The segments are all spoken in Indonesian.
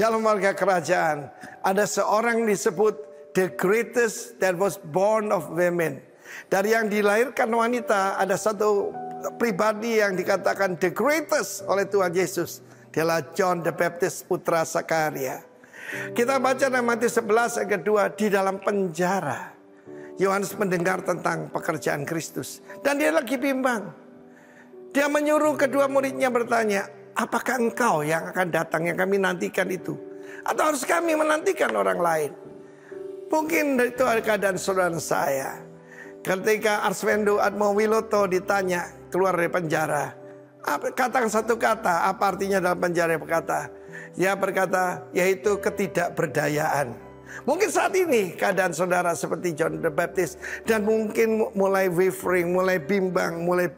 dalam warga kerajaan ada seorang disebut the greatest that was born of women. Dari yang dilahirkan wanita ada satu pribadi yang dikatakan the greatest oleh Tuhan Yesus. Dialah John the Baptist, putra Sakaria. Kita baca dalam Matius 11 ayat kedua, di dalam penjara Yohanes mendengar tentang pekerjaan Kristus dan dia lagi bimbang. Dia menyuruh kedua muridnya bertanya, apakah engkau yang akan datang yang kami nantikan itu? Atau harus kami menantikan orang lain? Mungkin itu keadaan saudara saya. Ketika Arswendo Atmowiloto ditanya keluar dari penjara, katakan satu kata, apa artinya dalam penjara? Dia berkata, yaitu ketidakberdayaan. Mungkin saat ini keadaan saudara seperti John the Baptist dan mungkin mulai wavering, mulai bimbang, mulai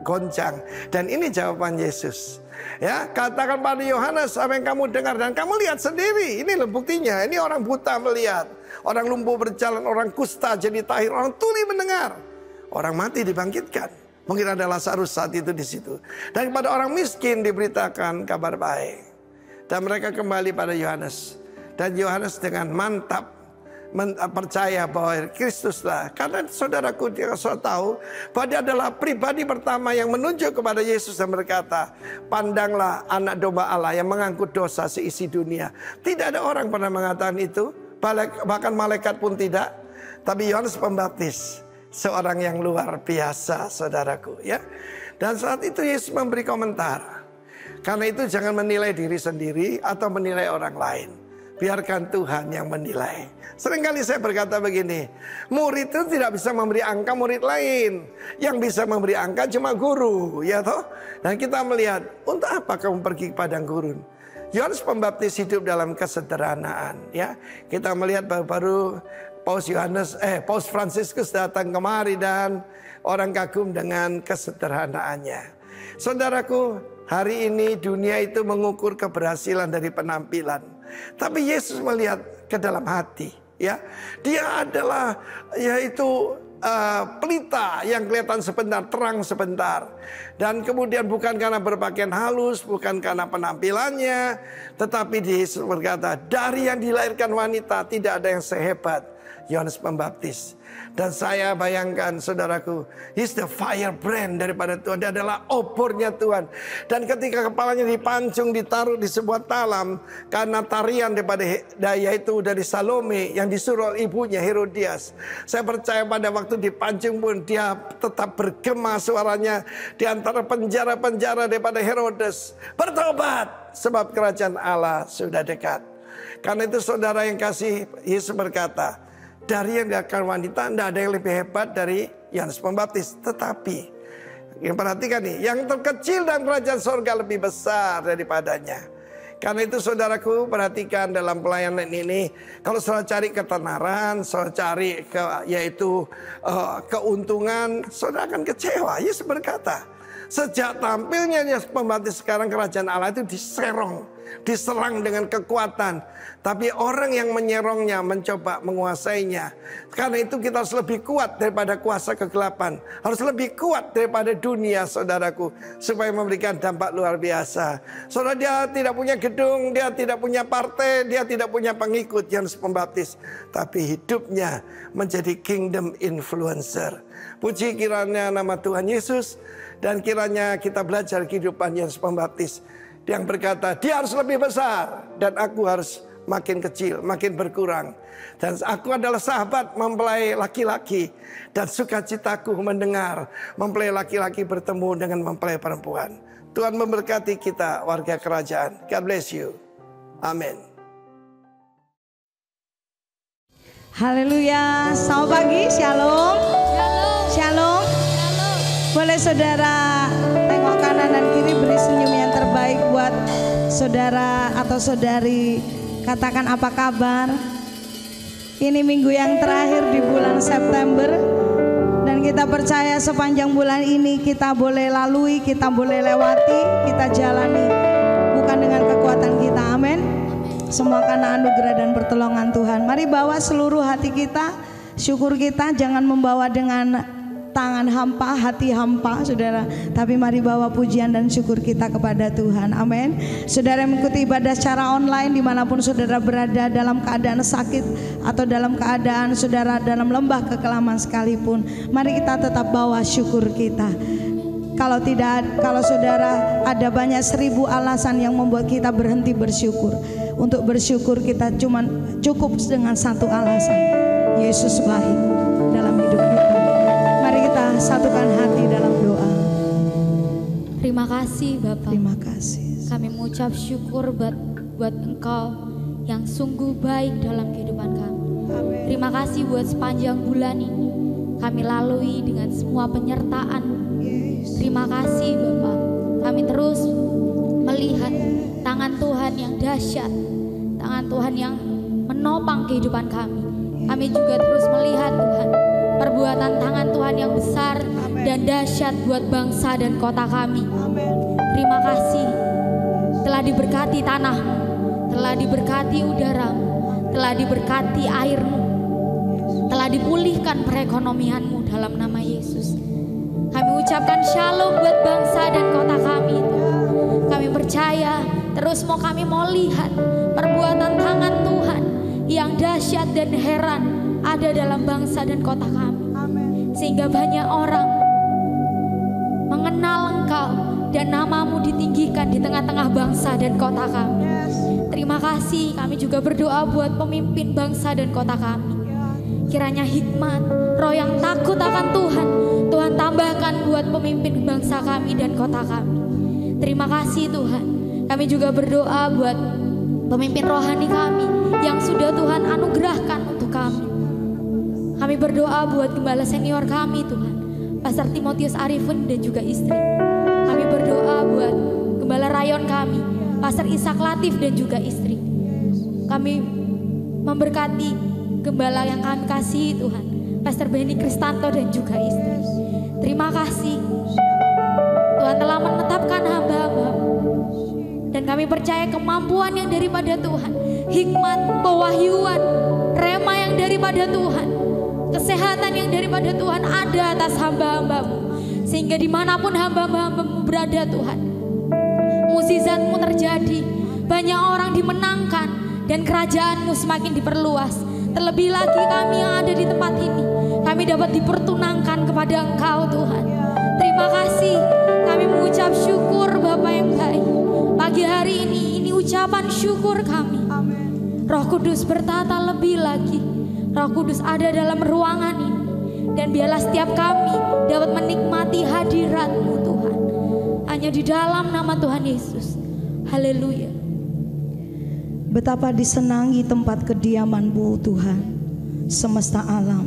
goncang. Dan ini jawaban Yesus. Ya, katakan pada Yohanes apa yang kamu dengar dan kamu lihat sendiri. Ini loh buktinya. Ini orang buta melihat, orang lumpuh berjalan, orang kusta jadi tahir, orang tuli mendengar, orang mati dibangkitkan. Mungkin ada Lazarus saat itu di situ. Dan kepada orang miskin diberitakan kabar baik. Dan mereka kembali pada Yohanes. Dan Yohanes dengan mantap percaya bahwa Kristuslah. Karena saudaraku, dia sudah tahu bahwa dia adalah pribadi pertama yang menunjuk kepada Yesus dan berkata, pandanglah anak domba Allah yang mengangkut dosa seisi dunia. Tidak ada orang pernah mengatakan itu, bahkan malaikat pun tidak. Tapi Yohanes Pembaptis, seorang yang luar biasa, saudaraku, ya. Dan saat itu Yesus memberi komentar. Karena itu jangan menilai diri sendiri atau menilai orang lain. Biarkan Tuhan yang menilai. Seringkali saya berkata begini, murid itu tidak bisa memberi angka murid lain. Yang bisa memberi angka cuma guru, ya toh. Dan kita melihat, untuk apa kamu pergi ke padang gurun? Yohanes Pembaptis hidup dalam kesederhanaan, ya. Kita melihat baru Paus Fransiskus datang kemari dan orang kagum dengan kesederhanaannya. Saudaraku, hari ini dunia itu mengukur keberhasilan dari penampilan. Tapi Yesus melihat ke dalam hati, ya. Dia adalah yaitu pelita yang kelihatan sebentar, terang sebentar. Dan kemudian bukan karena berpakaian halus, bukan karena penampilannya, tetapi Yesus berkata, dari yang dilahirkan wanita tidak ada yang sehebat Yohanes Pembaptis. Dan saya bayangkan saudaraku, he's the firebrand daripada Tuhan. Dia adalah obornya Tuhan. Dan ketika kepalanya dipancung, ditaruh di sebuah talam karena tarian daripada yaitu dari Salome yang disuruh ibunya Herodias. Saya percaya pada waktu dipancung pun dia tetap bergema suaranya di antara penjara-penjara daripada Herodes. Bertobat sebab kerajaan Allah sudah dekat. Karena itu saudara yang kasih, Yesus berkata, dari yang dilahirkan wanita tidak ada yang lebih hebat dari Yohanes Pembaptis. Tetapi yang perhatikan nih, yang terkecil dalam kerajaan surga lebih besar daripadanya. Karena itu saudaraku, perhatikan dalam pelayanan ini, kalau saudara cari ketenaran, saudara cari keuntungan, saudara akan kecewa. Yesus berkata, sejak tampilnya Yohanes Pembaptis sekarang kerajaan Allah itu diserang dengan kekuatan. Tapi orang yang menyerongnya mencoba menguasainya. Karena itu kita harus lebih kuat daripada kuasa kegelapan. Harus lebih kuat daripada dunia, saudaraku, supaya memberikan dampak luar biasa. Saudara, dia tidak punya gedung, dia tidak punya partai, dia tidak punya pengikut Yohanes Pembaptis. Tapi hidupnya menjadi kingdom influencer. Puji kiranya nama Tuhan Yesus. Dan kiranya kita belajar kehidupan Yohanes Pembaptis yang berkata, dia harus lebih besar dan aku harus makin kecil, makin berkurang. Dan aku adalah sahabat mempelai laki-laki dan sukacitaku mendengar mempelai laki-laki bertemu dengan mempelai perempuan. Tuhan memberkati kita warga kerajaan. God bless you. Amin. Haleluya. Selamat pagi, shalom. Shalom. Boleh saudara tengok kanan dan kiri, beri senyum yang terbaik buat saudara atau saudari. Katakan apa kabar. Ini minggu yang terakhir di bulan September. Dan kita percaya sepanjang bulan ini kita boleh lalui, kita boleh lewati, kita jalani. Bukan dengan kekuatan kita, amin. Semua karena anugerah dan pertolongan Tuhan. Mari bawa seluruh hati kita, syukur kita, jangan membawa dengan tangan hampa, hati hampa, saudara. Tapi mari bawa pujian dan syukur kita kepada Tuhan. Amin. Saudara yang mengikuti ibadah secara online dimanapun saudara berada, dalam keadaan sakit atau dalam keadaan saudara dalam lembah kekelaman sekalipun, mari kita tetap bawa syukur kita. Kalau saudara ada banyak 1000 alasan yang membuat kita berhenti bersyukur. Untuk bersyukur kita cukup dengan satu alasan, Yesus baik dalam hidup kita. Mari kita satukan hati dalam doa. Terima kasih Bapak. Terima kasih. Kami mengucap syukur buat Engkau yang sungguh baik dalam kehidupan kami. Amin. Terima kasih buat sepanjang bulan ini kami lalui dengan semua penyertaan. Terima kasih Bapak. Kami terus melihat tangan Tuhan yang dahsyat, tangan Tuhan yang menopang kehidupan kami. Kami juga terus melihat Tuhan, perbuatan tangan Tuhan yang besar dan dahsyat buat bangsa dan kota kami. Terima kasih telah diberkati tanahmu, telah diberkati udaramu, telah diberkati airmu, telah dipulihkan perekonomianmu dalam nama Yesus. Kami ucapkan shalom buat bangsa dan kota kami. Kami percaya terus kami mau lihat perbuatan tangan Tuhan yang dahsyat dan heran ada dalam bangsa dan kota kami. Sehingga banyak orang mengenal Engkau dan namamu ditinggikan di tengah-tengah bangsa dan kota kami. Terima kasih. Kami juga berdoa buat pemimpin bangsa dan kota kami. Kiranya hikmat, roh yang takut akan Tuhan tambahkan buat pemimpin bangsa kami dan kota kami. Terima kasih Tuhan. Kami juga berdoa buat pemimpin rohani kami yang sudah Tuhan anugerahkan untuk kami. Kami berdoa buat gembala senior kami Tuhan, Pastor Timotius Arifin dan juga istri. Kami berdoa buat gembala rayon kami, Pastor Ishak Latif dan juga istri. Kami memberkati gembala yang kami kasihi Tuhan, Pastor Benny Kristanto dan juga istri. Terima kasih Tuhan telah menetapkan hamba-hamba, dan kami percaya kemampuan yang daripada Tuhan, hikmat, pewahyuan, rema yang daripada Tuhan, kesehatan yang daripada Tuhan ada atas hamba-hambamu. Sehingga dimanapun hamba-hambamu berada Tuhan, mukjizatmu terjadi, banyak orang dimenangkan dan kerajaanmu semakin diperluas. Terlebih lagi kami yang ada di tempat ini, kami dapat dipertunangkan kepada Engkau Tuhan. Terima kasih. Kami mengucap syukur Bapa yang baik. Pagi hari ini ucapan syukur kami. Roh Kudus bertata lebih lagi. Roh Kudus ada dalam ruangan ini. Dan biarlah setiap kami dapat menikmati hadirat-Mu Tuhan. Hanya di dalam nama Tuhan Yesus. Haleluya. Betapa disenangi tempat kediaman-Mu Tuhan, semesta alam.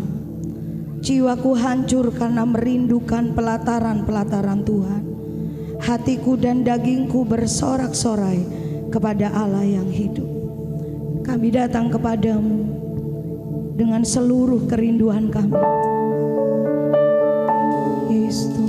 Jiwaku hancur karena merindukan pelataran-pelataran Tuhan. Hatiku dan dagingku bersorak-sorai kepada Allah yang hidup. Kami datang kepadamu dengan seluruh kerinduan kami. Yesus Tuhan.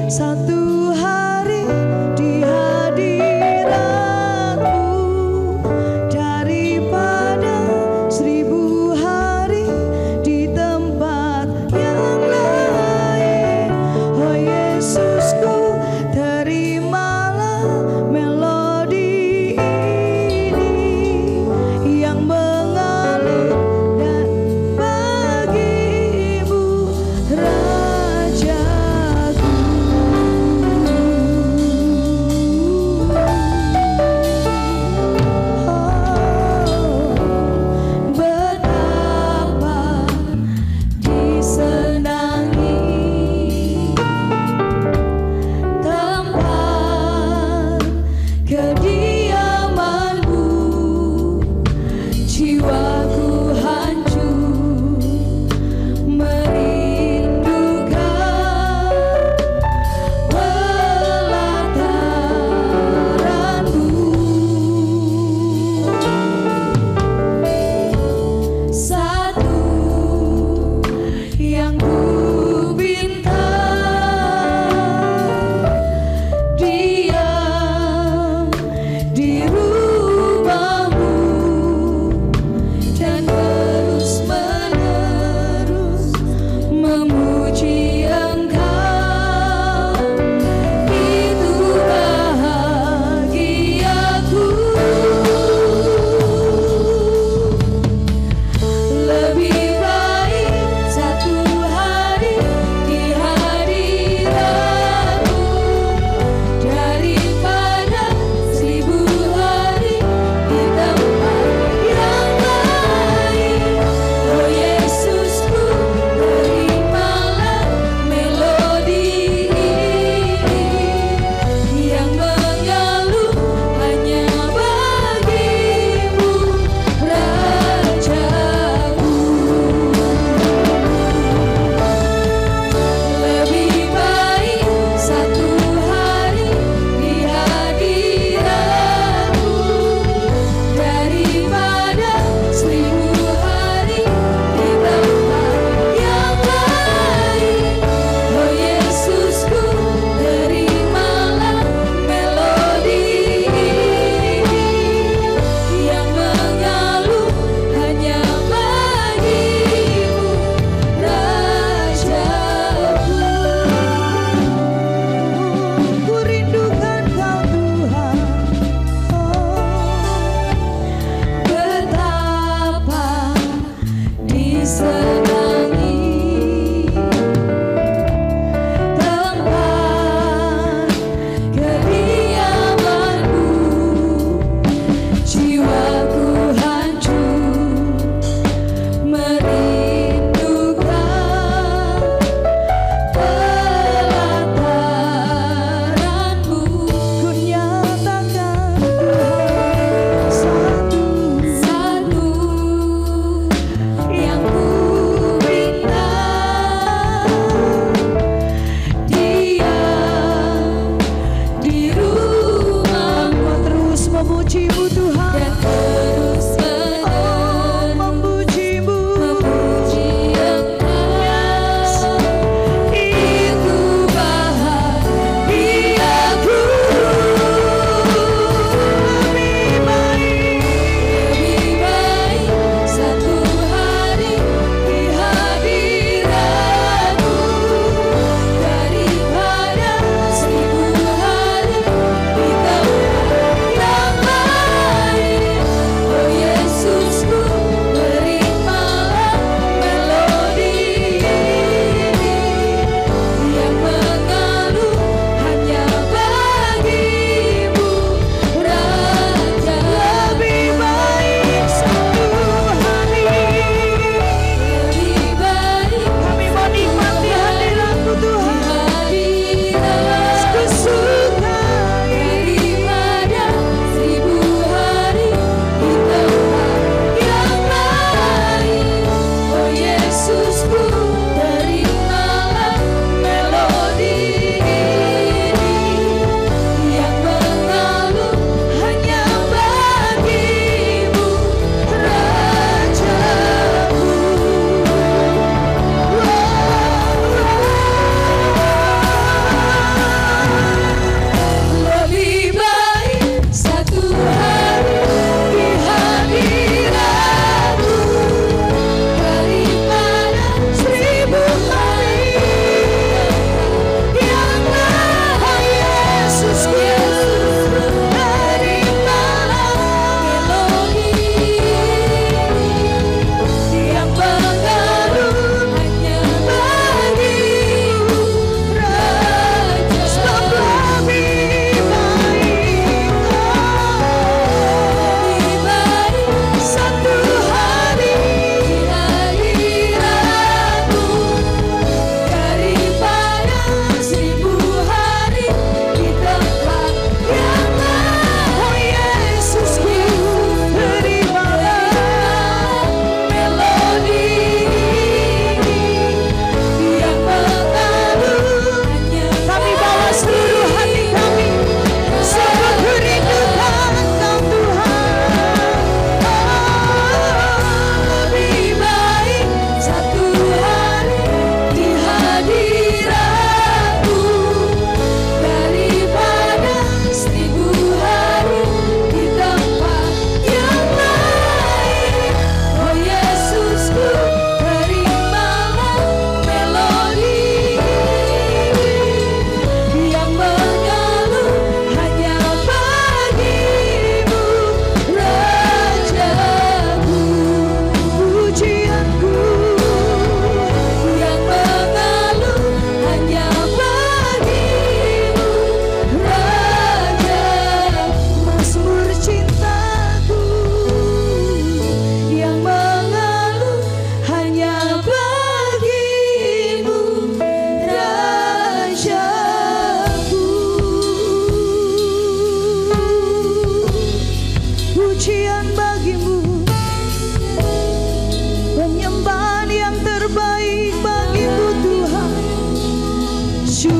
Satu hari di hadirat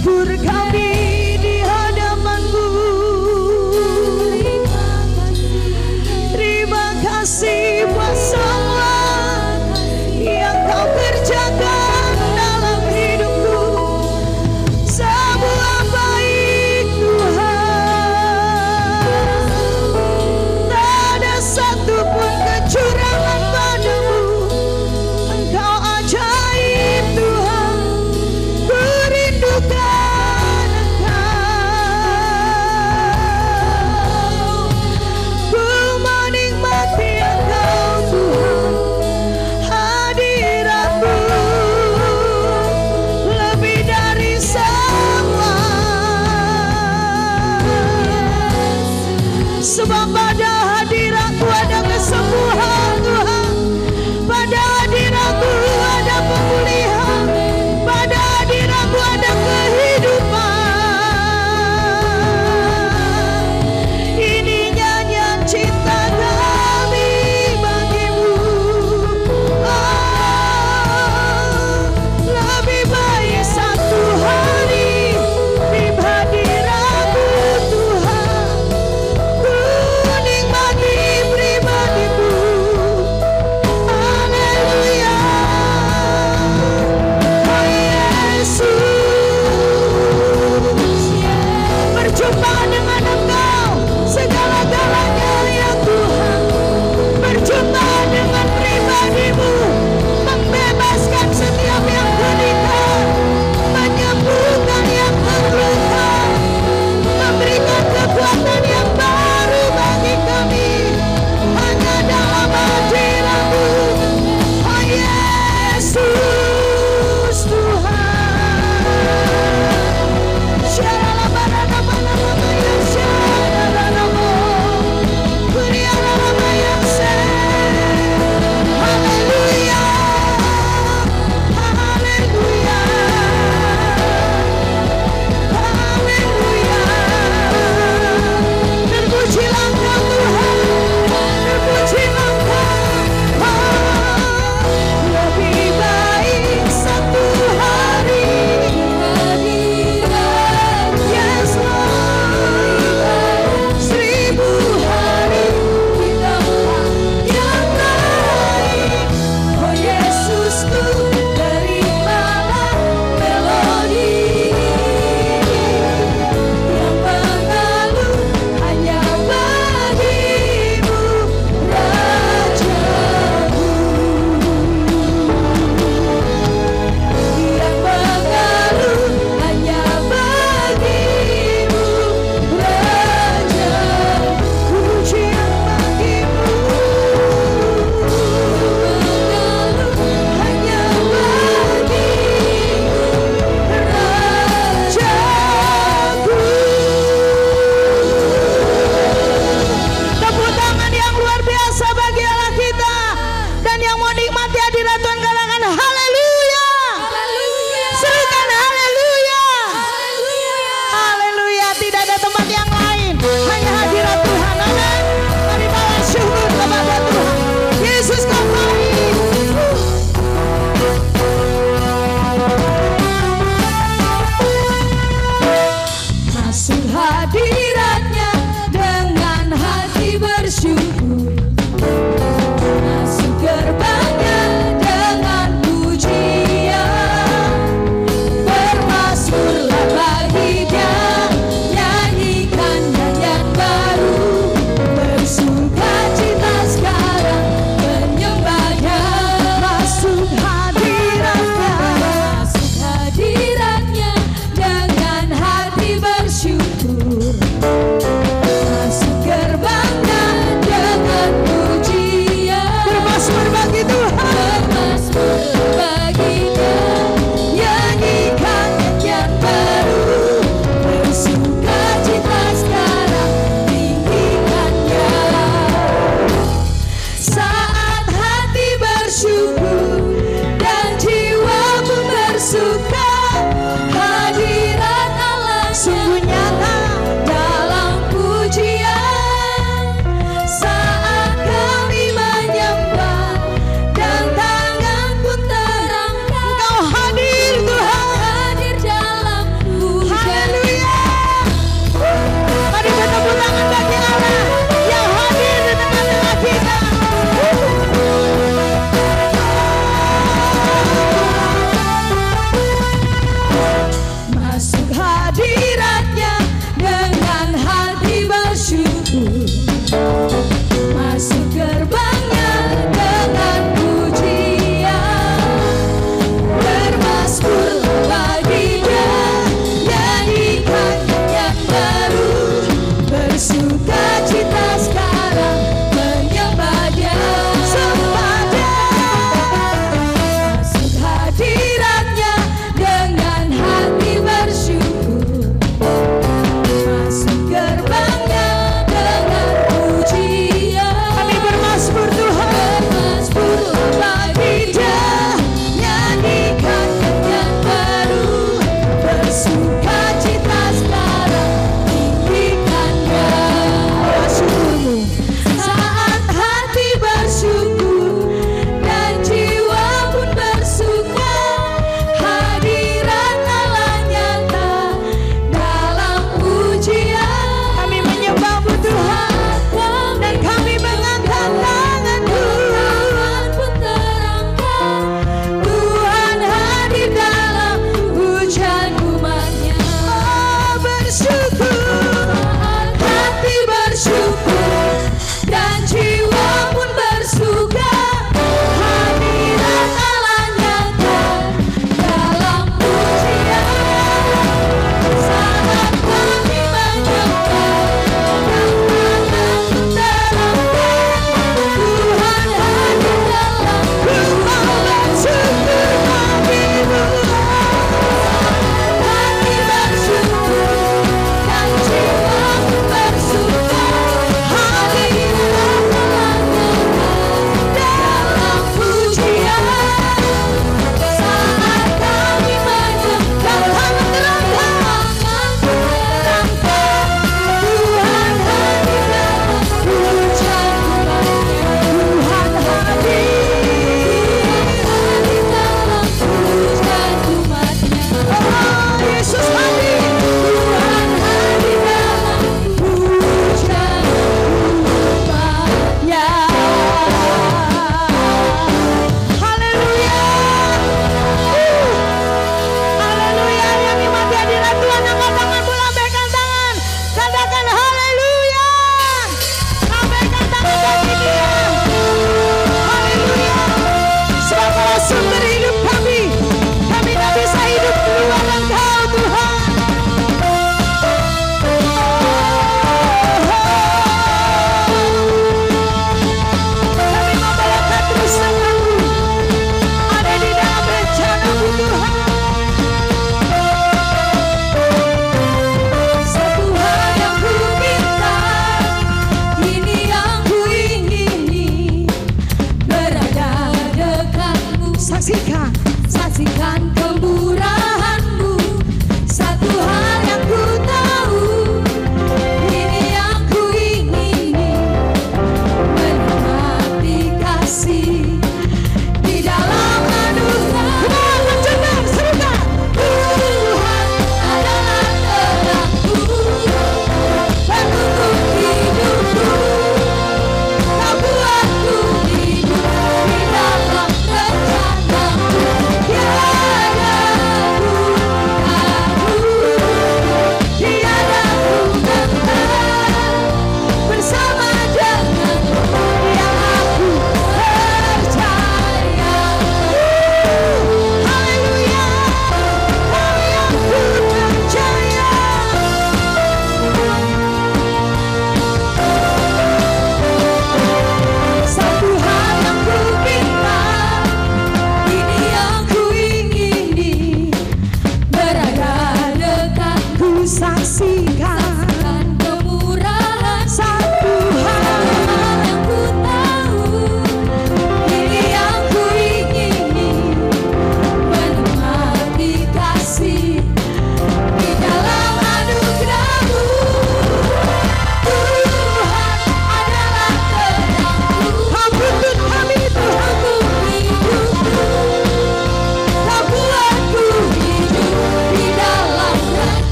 syukur kami di hadapan-Mu. Terima kasih buat semua yang Kau kerjakan dalam hidupku. Semua baik Tuhan, tak ada satupun kecurangan padamu. Engkau ajaib Tuhan, ku rindukan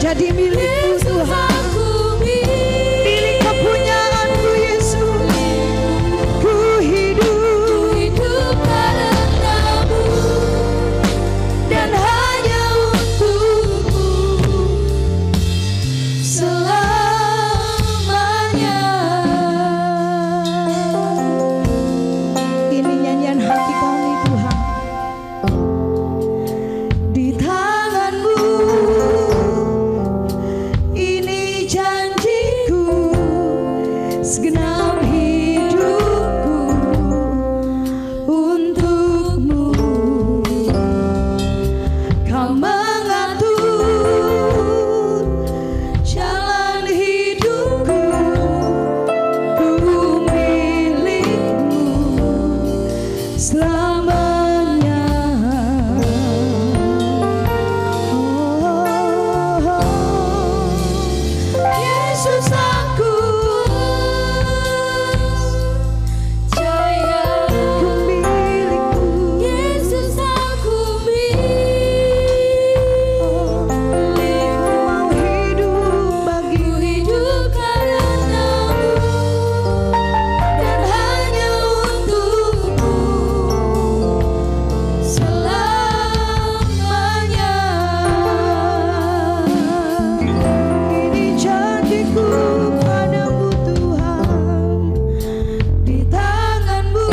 jadi milikmu Tuhan. Milik kepunyaanku Yesus. Ku hidup karenamu dan hanya untukmu selamanya. Ini nyanyian hati kami Tuhan. Di tanganmu ini janjiku, segenap hidupku untukmu. Kau mengatur jalan hidupku, ku milikmu selamanya. Yesus aku percaya, ku milikmu. Yesus aku milikmu. Mau hidup bagimu, hidup karenamu dan hanya untukmu selamanya. Ini janjiku padamu Tuhan. Di tanganmu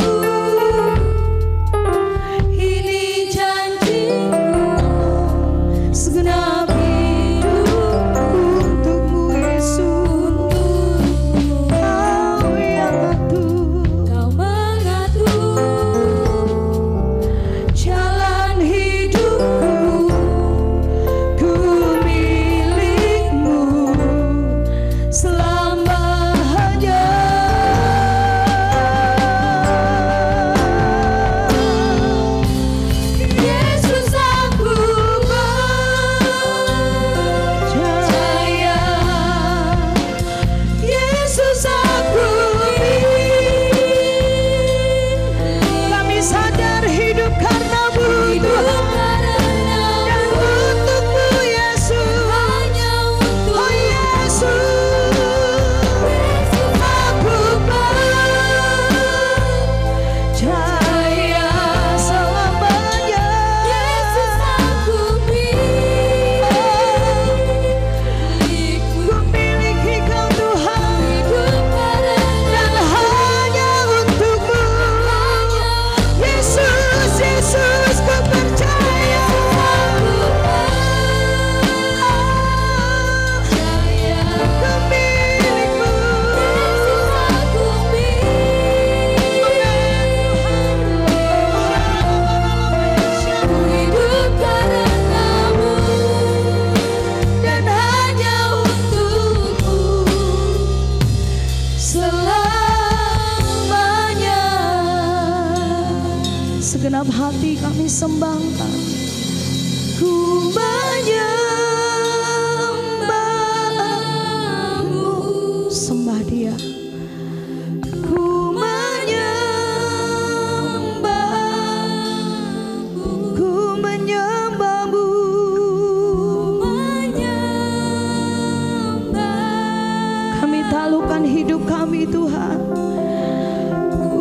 ini janjiku, segenap hidup untukmu Yesus. Kau yang atur, kau mengatur jalan hidupku, ku milikmu selamanya. Yesus aku percaya, Yesus aku milik. Kami sadar hidup karenamu Tuhan, dan untukmu Yesus. Oh Yesus, aku percaya selamanya. Yesus aku milik. Ku miliki Kau Tuhan, dan hanya untukmu. Yesus, Yesus ku percaya. Ku milikmu. Hidup karenamu dan hanya untukmu selamanya. Segenap hati kami sembahkan. Ku menyembahmu, sembah Dia. Ku menyembahmu, ku menyembahmu. Kami taklukkan hidup kami Tuhan. Ku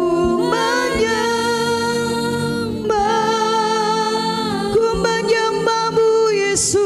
menyembahmu Yesus.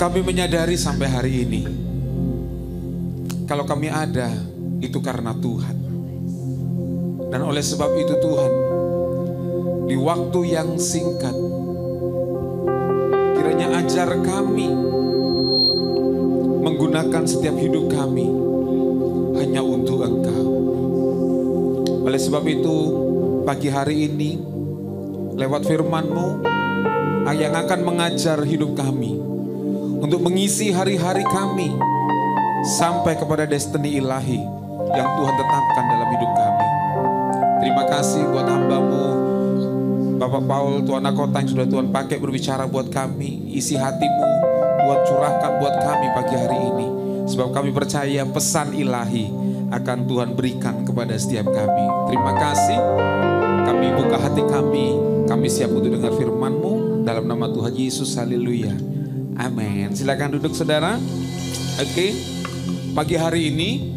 Kami menyadari sampai hari ini, kalau kami ada, itu karena Tuhan. Dan oleh sebab itu Tuhan, di waktu yang singkat, kiranya ajar kami menggunakan setiap hidup kami hanya untuk Engkau. Oleh sebab itu, pagi hari ini, lewat firman-Mu yang akan mengajar hidup kami, untuk mengisi hari-hari kami, sampai kepada destiny ilahi yang Tuhan tetapkan dalam hidup kami. Terima kasih buat hamba-Mu, Bapak Paul, Tuan Kota yang sudah Tuhan pakai berbicara buat kami. Isi hati-Mu, Tuhan curahkan buat kami pagi hari ini. Sebab kami percaya pesan ilahi akan Tuhan berikan kepada setiap kami. Terima kasih, kami buka hati kami siap untuk dengar firman-Mu. Dalam nama Tuhan Yesus, haleluya. Amin. Silakan duduk saudara. Oke. Pagi hari ini,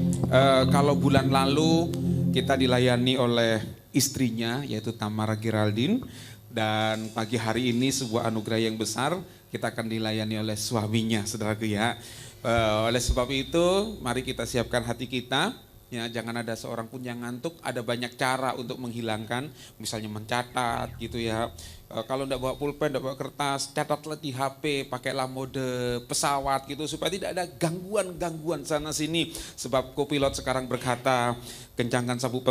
kalau bulan lalu kita dilayani oleh istrinya yaitu Tamara Geraldine, dan pagi hari ini sebuah anugerah yang besar kita akan dilayani oleh suaminya, saudaraku ya. Oleh sebab itu, mari kita siapkan hati kita. Ya, jangan ada seorang pun yang ngantuk. Ada banyak cara untuk menghilangkan, misalnya mencatat gitu ya. Kalau enggak bawa pulpen, enggak bawa kertas, catatlah di HP, pakailah mode pesawat gitu supaya tidak ada gangguan-gangguan sana sini. Sebab kopilot sekarang berkata, kencangkan sabuk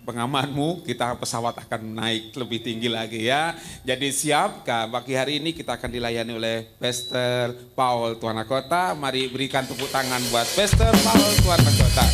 pengamanmu, kita pesawat akan naik lebih tinggi lagi ya. Jadi siapkan, pagi hari ini kita akan dilayani oleh Pastor Paul Tuan Kota. Mari berikan tepuk tangan buat Pastor Paul Tuan Kota.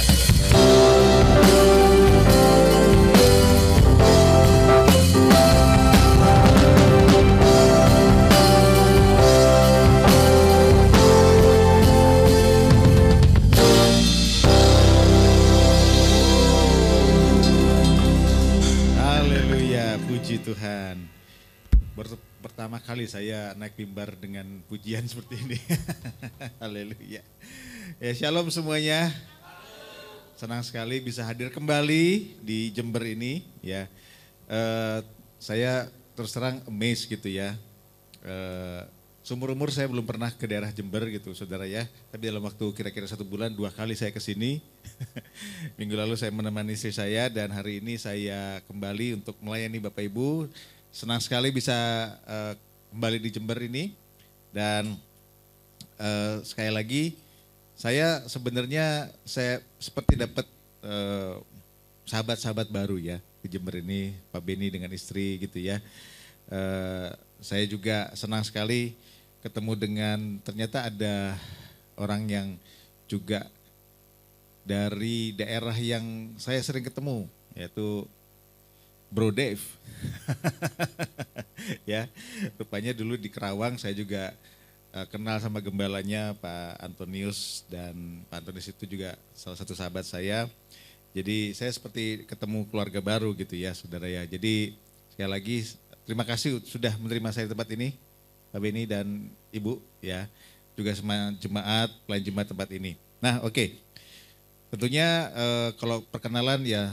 Haleluya, puji Tuhan. Pertama kali saya naik mimbar dengan pujian seperti ini. Haleluya. Ya, shalom semuanya. Senang sekali bisa hadir kembali di Jember ini ya. Saya terus terang amazed gitu ya. Seumur umur saya belum pernah ke daerah Jember gitu saudara ya. Tapi dalam waktu kira-kira 1 bulan 2 kali saya ke sini. Minggu lalu saya menemani istri saya dan hari ini saya kembali untuk melayani Bapak Ibu. Senang sekali bisa kembali di Jember ini. Dan sekali lagi saya sebenarnya seperti dapat sahabat-sahabat baru ya di Jember ini, Pak Beni dengan istri gitu ya. Saya juga senang sekali ketemu dengan ternyata ada orang yang juga dari daerah yang saya sering ketemu, yaitu Bro Dave. Ya, rupanya dulu di Kerawang saya juga kenal sama gembalanya Pak Antonius, dan Pak Antonius itu juga salah satu sahabat saya. Jadi saya seperti ketemu keluarga baru gitu ya saudara ya. Jadi sekali lagi terima kasih sudah menerima saya di tempat ini Pak Beni dan Ibu ya. Juga sama jemaat, pelayan jemaat tempat ini. Nah oke. Tentunya kalau perkenalan ya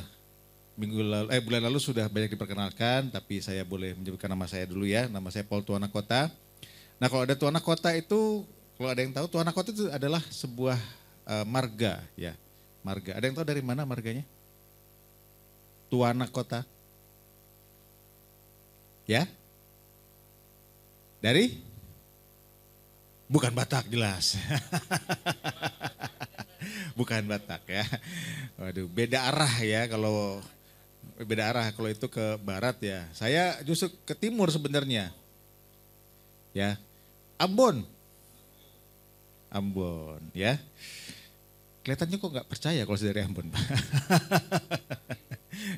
bulan lalu sudah banyak diperkenalkan, tapi saya boleh menyebutkan nama saya dulu ya. Nama saya Paul Tuan Kota. Nah kalau ada Tuan Kota itu, kalau ada yang tahu Tuan Kota itu adalah sebuah marga ya. Marga, ada yang tahu dari mana marganya? Tuan Kota? Ya? Dari? Bukan Batak jelas. Bukan Batak ya. Waduh, beda arah ya kalau itu ke barat ya. Saya justru ke timur sebenarnya. Ya. Ambon ya. Kelihatannya kok nggak percaya kalau saya dari Ambon.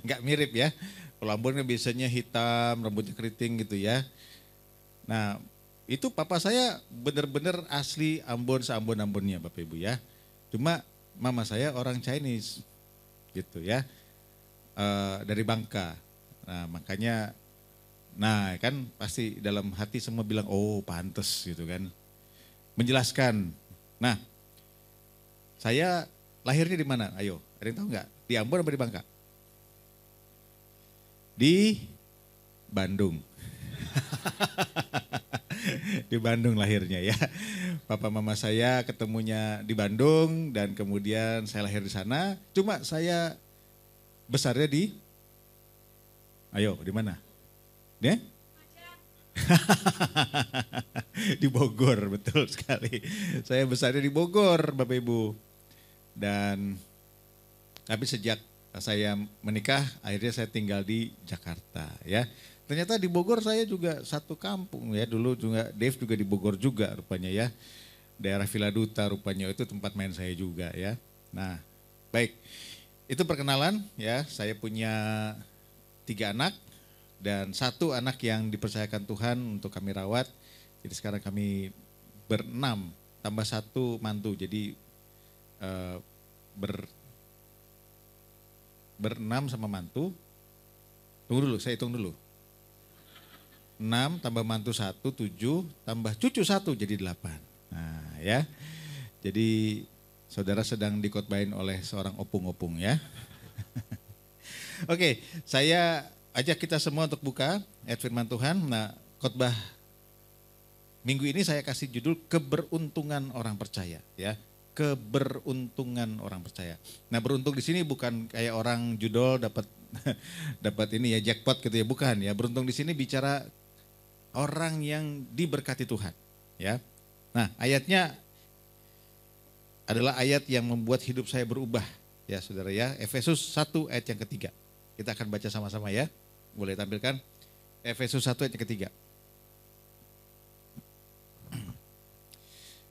Nggak mirip ya. Kalau Ambon biasanya hitam, rambutnya keriting gitu ya. Nah itu papa saya benar-benar asli Ambon, seambon-ambonnya Bapak Ibu ya. Cuma mama saya orang Chinese gitu ya. Dari Bangka. Nah makanya, nah kan pasti dalam hati semua bilang oh pantes gitu kan. Menjelaskan. Nah saya lahirnya di mana? Ayo, ada yang tahu nggak? Di Ambon atau di Bangka? Di Bandung. Di Bandung lahirnya ya. Papa mama saya ketemunya di Bandung dan kemudian saya lahir di sana. Cuma saya besarnya di mana? Ya? Di Bogor, betul sekali. Saya besarnya di Bogor, Bapak Ibu. Dan tapi sejak saya menikah, akhirnya saya tinggal di Jakarta ya. Ternyata di Bogor saya juga satu kampung ya. Dulu juga Dave juga di Bogor juga rupanya ya. Daerah Villa Duta rupanya itu tempat main saya juga ya. Nah, baik. Itu perkenalan ya. Saya punya 3 anak dan 1 anak yang dipercayakan Tuhan untuk kami rawat. Jadi sekarang kami ber-6 tambah 1 mantu. Jadi ber-6 sama mantu. Tunggu dulu, saya hitung dulu. 6 tambah mantu 1, 7, tambah cucu 1 jadi 8. Nah ya, jadi saudara sedang dikotbahin oleh seorang opung-opung ya. Oke, saya ajak kita semua untuk buka ayat firman Tuhan. Nah, khotbah minggu ini saya kasih judul keberuntungan orang percaya ya. Keberuntungan orang percaya. Nah, beruntung di sini bukan kayak orang judol dapat ini ya jackpot gitu ya, bukan ya. Beruntung di sini bicara orang yang diberkati Tuhan ya. Nah, ayatnya adalah ayat yang membuat hidup saya berubah ya saudara ya. Efesus 1 ayat yang ketiga. Kita akan baca sama-sama ya. Boleh tampilkan Efesus 1 ayat yang ketiga.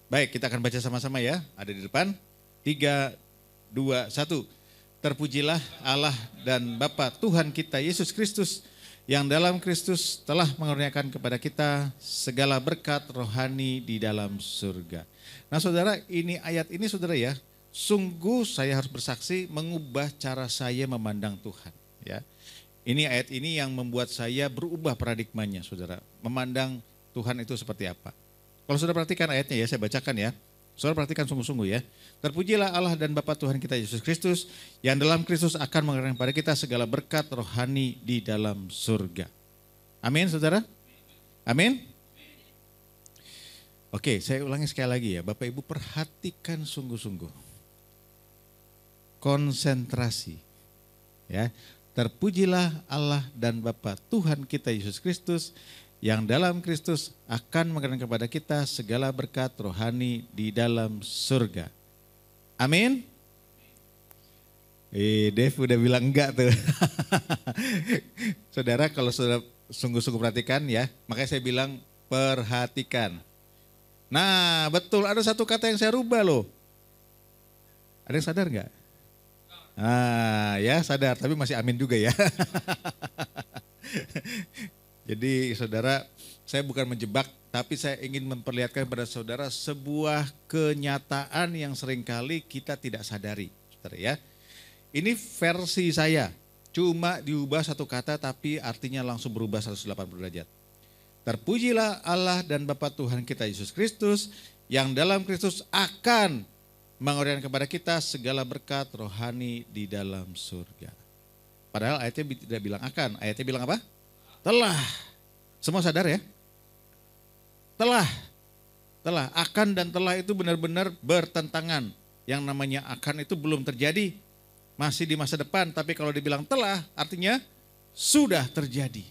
Baik, kita akan baca sama-sama ya. Ada di depan. 3, 2, 1. Terpujilah Allah dan Bapa Tuhan kita Yesus Kristus, yang dalam Kristus telah mengaruniakan kepada kita segala berkat rohani di dalam surga. Nah saudara, ini ayat ini saudara ya, sungguh saya harus bersaksi mengubah cara saya memandang Tuhan ya. Ini ayat ini yang membuat saya berubah paradigmanya saudara, memandang Tuhan itu seperti apa. Kalau saudara perhatikan ayatnya ya, saya bacakan ya. Saudara perhatikan sungguh-sungguh ya. Terpujilah Allah dan Bapa Tuhan kita Yesus Kristus, yang dalam Kristus akan mengaruniakan kepada kita segala berkat rohani di dalam surga. Amin saudara? Amin? Oke, saya ulangi sekali lagi ya. Bapak Ibu perhatikan sungguh-sungguh. Konsentrasi. Ya. Terpujilah Allah dan Bapa Tuhan kita Yesus Kristus, yang dalam Kristus akan mengaruniakan kepada kita segala berkat rohani di dalam surga. Amin. Dave udah bilang enggak tuh. Saudara, kalau saudara sungguh-sungguh perhatikan ya, makanya saya bilang perhatikan. Nah betul, ada satu kata yang saya rubah loh. Ada yang sadar enggak? Ah ya sadar, tapi masih amin juga ya. Jadi saudara, saya bukan menjebak, tapi saya ingin memperlihatkan kepada saudara sebuah kenyataan yang seringkali kita tidak sadari. Saudara ya, ini versi saya, cuma diubah satu kata tapi artinya langsung berubah 180 derajat. Terpujilah Allah dan Bapa Tuhan kita Yesus Kristus, yang dalam Kristus akan mengurniakan kepada kita segala berkat rohani di dalam surga. Padahal ayatnya tidak bilang akan, ayatnya bilang apa? Telah. Semua sadar ya? Telah. Akan dan telah itu benar-benar bertentangan. Yang namanya akan itu belum terjadi. Masih di masa depan. Tapi kalau dibilang telah artinya sudah terjadi.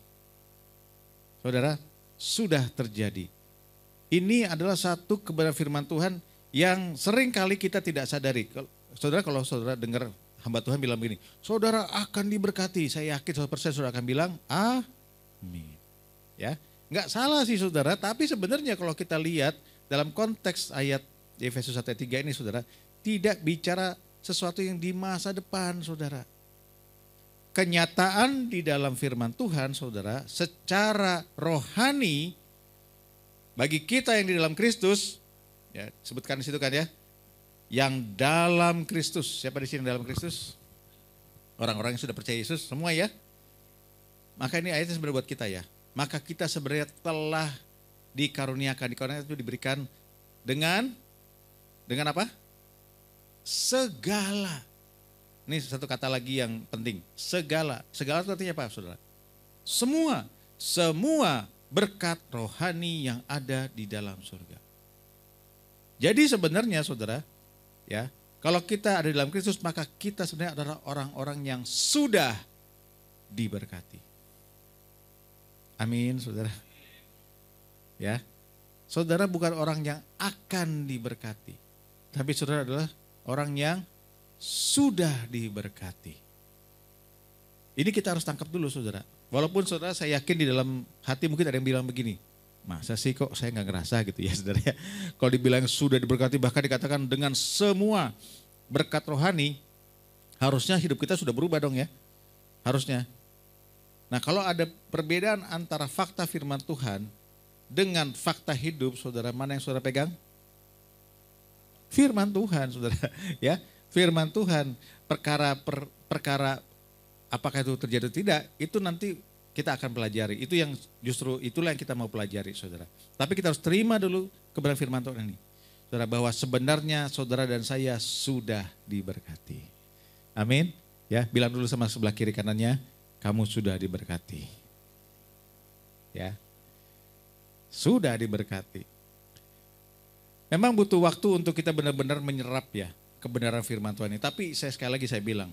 Saudara, sudah terjadi. Ini adalah satu kebenaran firman Tuhan yang sering kali kita tidak sadari. Saudara, kalau saudara dengar hamba Tuhan bilang begini, saudara akan diberkati. Saya yakin 100% saudara akan bilang, amin. Ya, nggak salah sih saudara, tapi sebenarnya kalau kita lihat dalam konteks ayat Efesus 1 ayat 3 ini saudara, tidak bicara sesuatu yang di masa depan saudara. Kenyataan di dalam firman Tuhan saudara, secara rohani bagi kita yang di dalam Kristus, ya sebutkan di situ kan ya, yang dalam Kristus. Siapa di sini dalam Kristus? Orang-orang yang sudah percaya Yesus semua ya. Maka ini ayatnya sebenarnya buat kita ya. Maka kita sebenarnya telah dikaruniakan. Dikaruniakan itu diberikan dengan apa? Segala. Ini satu kata lagi yang penting. Segala. Segala itu artinya apa saudara? Semua berkat rohani yang ada di dalam surga. Jadi sebenarnya saudara, ya, kalau kita ada di dalam Kristus maka kita sebenarnya adalah orang-orang yang sudah diberkati. Amin, saudara. Ya, saudara bukan orang yang akan diberkati, tapi saudara adalah orang yang sudah diberkati. Ini kita harus tangkap dulu, saudara. Walaupun saudara, saya yakin di dalam hati mungkin ada yang bilang begini, masa sih kok saya nggak ngerasa gitu ya, saudara ya. Kalau dibilang sudah diberkati, bahkan dikatakan dengan semua berkat rohani, harusnya hidup kita sudah berubah dong ya, harusnya. Nah, kalau ada perbedaan antara fakta firman Tuhan dengan fakta hidup, saudara, mana yang saudara pegang? Firman Tuhan, saudara, ya. Firman Tuhan, perkara apakah itu terjadi atau tidak, itu nanti kita akan pelajari. Itu yang justru itulah yang kita mau pelajari, saudara. Tapi kita harus terima dulu kebenaran firman Tuhan ini, saudara, bahwa sebenarnya saudara dan saya sudah diberkati. Amin. Ya, bilang dulu sama sebelah kiri kanannya, kamu sudah diberkati. Ya. Sudah diberkati. Memang butuh waktu untuk kita benar-benar menyerap ya kebenaran firman Tuhan ini. Tapi sekali lagi saya bilang,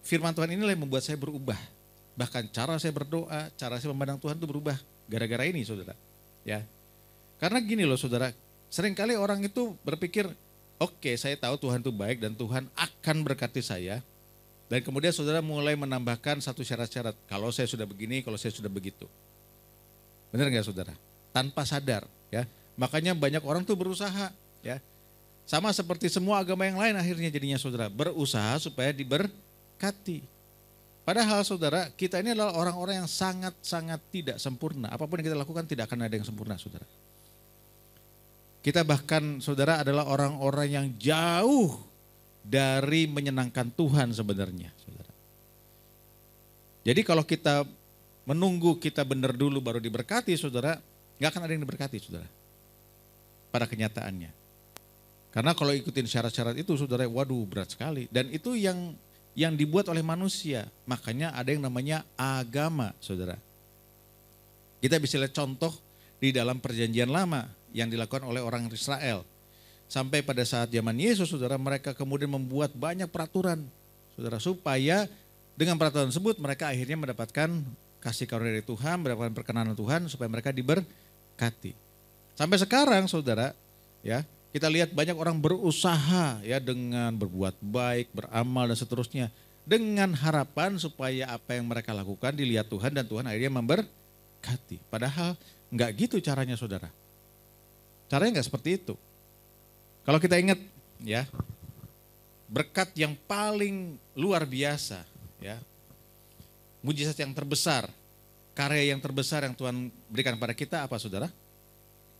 firman Tuhan inilah yang membuat saya berubah. Bahkan cara saya berdoa, cara saya memandang Tuhan itu berubah gara-gara ini, saudara. Ya. Karena gini loh, saudara, seringkali orang itu berpikir, oke, saya tahu Tuhan itu baik dan Tuhan akan berkati saya. Dan kemudian saudara mulai menambahkan satu syarat-syarat. Kalau saya sudah begini, kalau saya sudah begitu. Benar nggak, saudara? Tanpa sadar, ya. Makanya banyak orang tuh berusaha, ya. Sama seperti semua agama yang lain akhirnya jadinya, saudara, berusaha supaya diberkati. Padahal saudara, kita ini adalah orang-orang yang sangat-sangat tidak sempurna. Apapun yang kita lakukan tidak akan ada yang sempurna, saudara. Kita bahkan, saudara, adalah orang-orang yang jauh dari menyenangkan Tuhan sebenarnya, saudara. Jadi kalau kita menunggu kita benar dulu baru diberkati, saudara, nggak akan ada yang diberkati, saudara. Pada kenyataannya. Karena kalau ikutin syarat-syarat itu, saudara, waduh berat sekali. Dan itu yang dibuat oleh manusia. Makanya ada yang namanya agama, saudara. Kita bisa lihat contoh di dalam perjanjian lama yang dilakukan oleh orang Israel. Sampai pada saat zaman Yesus, saudara, mereka kemudian membuat banyak peraturan, saudara, supaya dengan peraturan tersebut mereka akhirnya mendapatkan kasih karunia dari Tuhan, mendapatkan perkenanan Tuhan supaya mereka diberkati. Sampai sekarang, saudara, ya, kita lihat banyak orang berusaha ya dengan berbuat baik, beramal dan seterusnya dengan harapan supaya apa yang mereka lakukan dilihat Tuhan dan Tuhan akhirnya memberkati. Padahal enggak gitu caranya, saudara. Caranya enggak seperti itu. Kalau kita ingat ya, berkat yang paling luar biasa ya, mujizat yang terbesar, karya yang terbesar yang Tuhan berikan pada kita apa, saudara?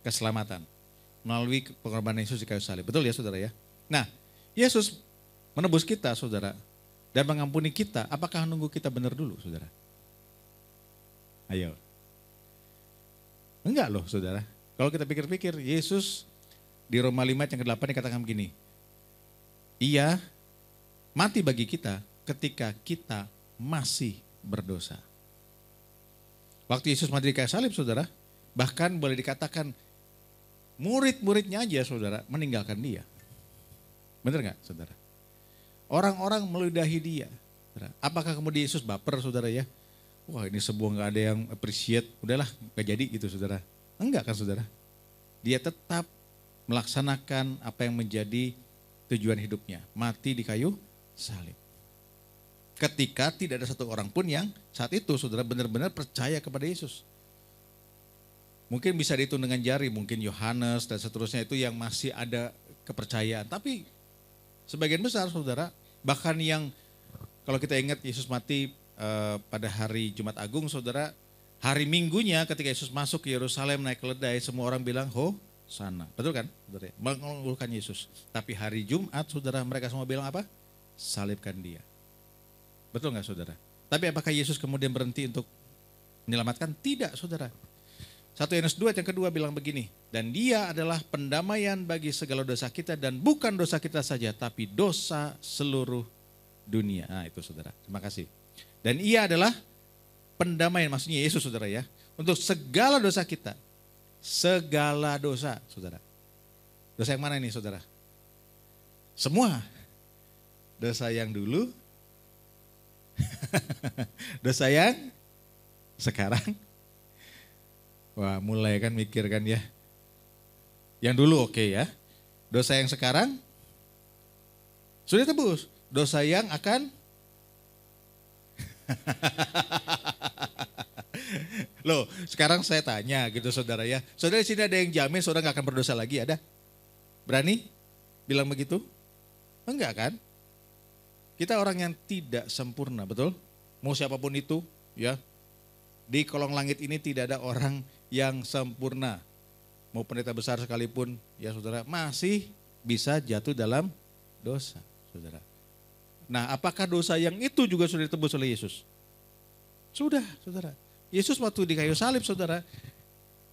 Keselamatan melalui pengorbanan Yesus di kayu salib. Betul ya, saudara ya? Nah, Yesus menebus kita, saudara, dan mengampuni kita. Apakah nunggu kita benar dulu, saudara? Ayo. Enggak loh, saudara. Kalau kita pikir-pikir, Yesus di Roma 5 yang ke-8 dikatakan begini, Ia mati bagi kita ketika kita masih berdosa. Waktu Yesus mati di kayu salib, saudara, bahkan boleh dikatakan murid-muridnya aja, saudara, meninggalkan dia. Benar nggak, saudara? Orang-orang meludahi dia. Saudara. Apakah kemudian Yesus baper, saudara ya? Wah, ini sebuah nggak ada yang appreciate, udahlah nggak jadi gitu, saudara. Enggak kan, saudara? Dia tetap melaksanakan apa yang menjadi tujuan hidupnya, mati di kayu salib. Ketika tidak ada satu orang pun yang saat itu, saudara, benar-benar percaya kepada Yesus. Mungkin bisa dihitung dengan jari, mungkin Yohanes dan seterusnya itu yang masih ada kepercayaan. Tapi sebagian besar, saudara, bahkan yang kalau kita ingat Yesus mati pada hari Jumat Agung, saudara, hari Minggunya ketika Yesus masuk ke Yerusalem naik keledai, semua orang bilang, sana. Betul kan, saudara? Mengunggulkan Yesus. Tapi hari Jumat, saudara, mereka semua bilang apa? Salibkan dia. Betul nggak, saudara? Tapi apakah Yesus kemudian berhenti untuk menyelamatkan? Tidak, saudara. 1 Yohanes 2 yang kedua bilang begini, dan dia adalah pendamaian bagi segala dosa kita dan bukan dosa kita saja, tapi dosa seluruh dunia. Nah itu, saudara, terima kasih. Dan ia adalah pendamaian, maksudnya Yesus saudara ya. Untuk segala dosa kita. Segala dosa saudara. Dosa yang mana ini saudara? Semua. Dosa yang dulu. Dosa yang sekarang. Wah mulai kan mikir kan ya. Yang dulu oke ya. Dosa yang sekarang sudah tebus. Dosa yang akan loh, sekarang saya tanya gitu saudara ya. Saudara di sini ada yang jamin saudara nggak akan berdosa lagi, ada? Berani bilang begitu? Enggak kan? Kita orang yang tidak sempurna, betul? Mau siapapun itu, ya. Di kolong langit ini tidak ada orang yang sempurna. Mau pendeta besar sekalipun, ya saudara, masih bisa jatuh dalam dosa, saudara. Nah, apakah dosa yang itu juga sudah ditebus oleh Yesus? Sudah, saudara. Yesus waktu di kayu salib, saudara.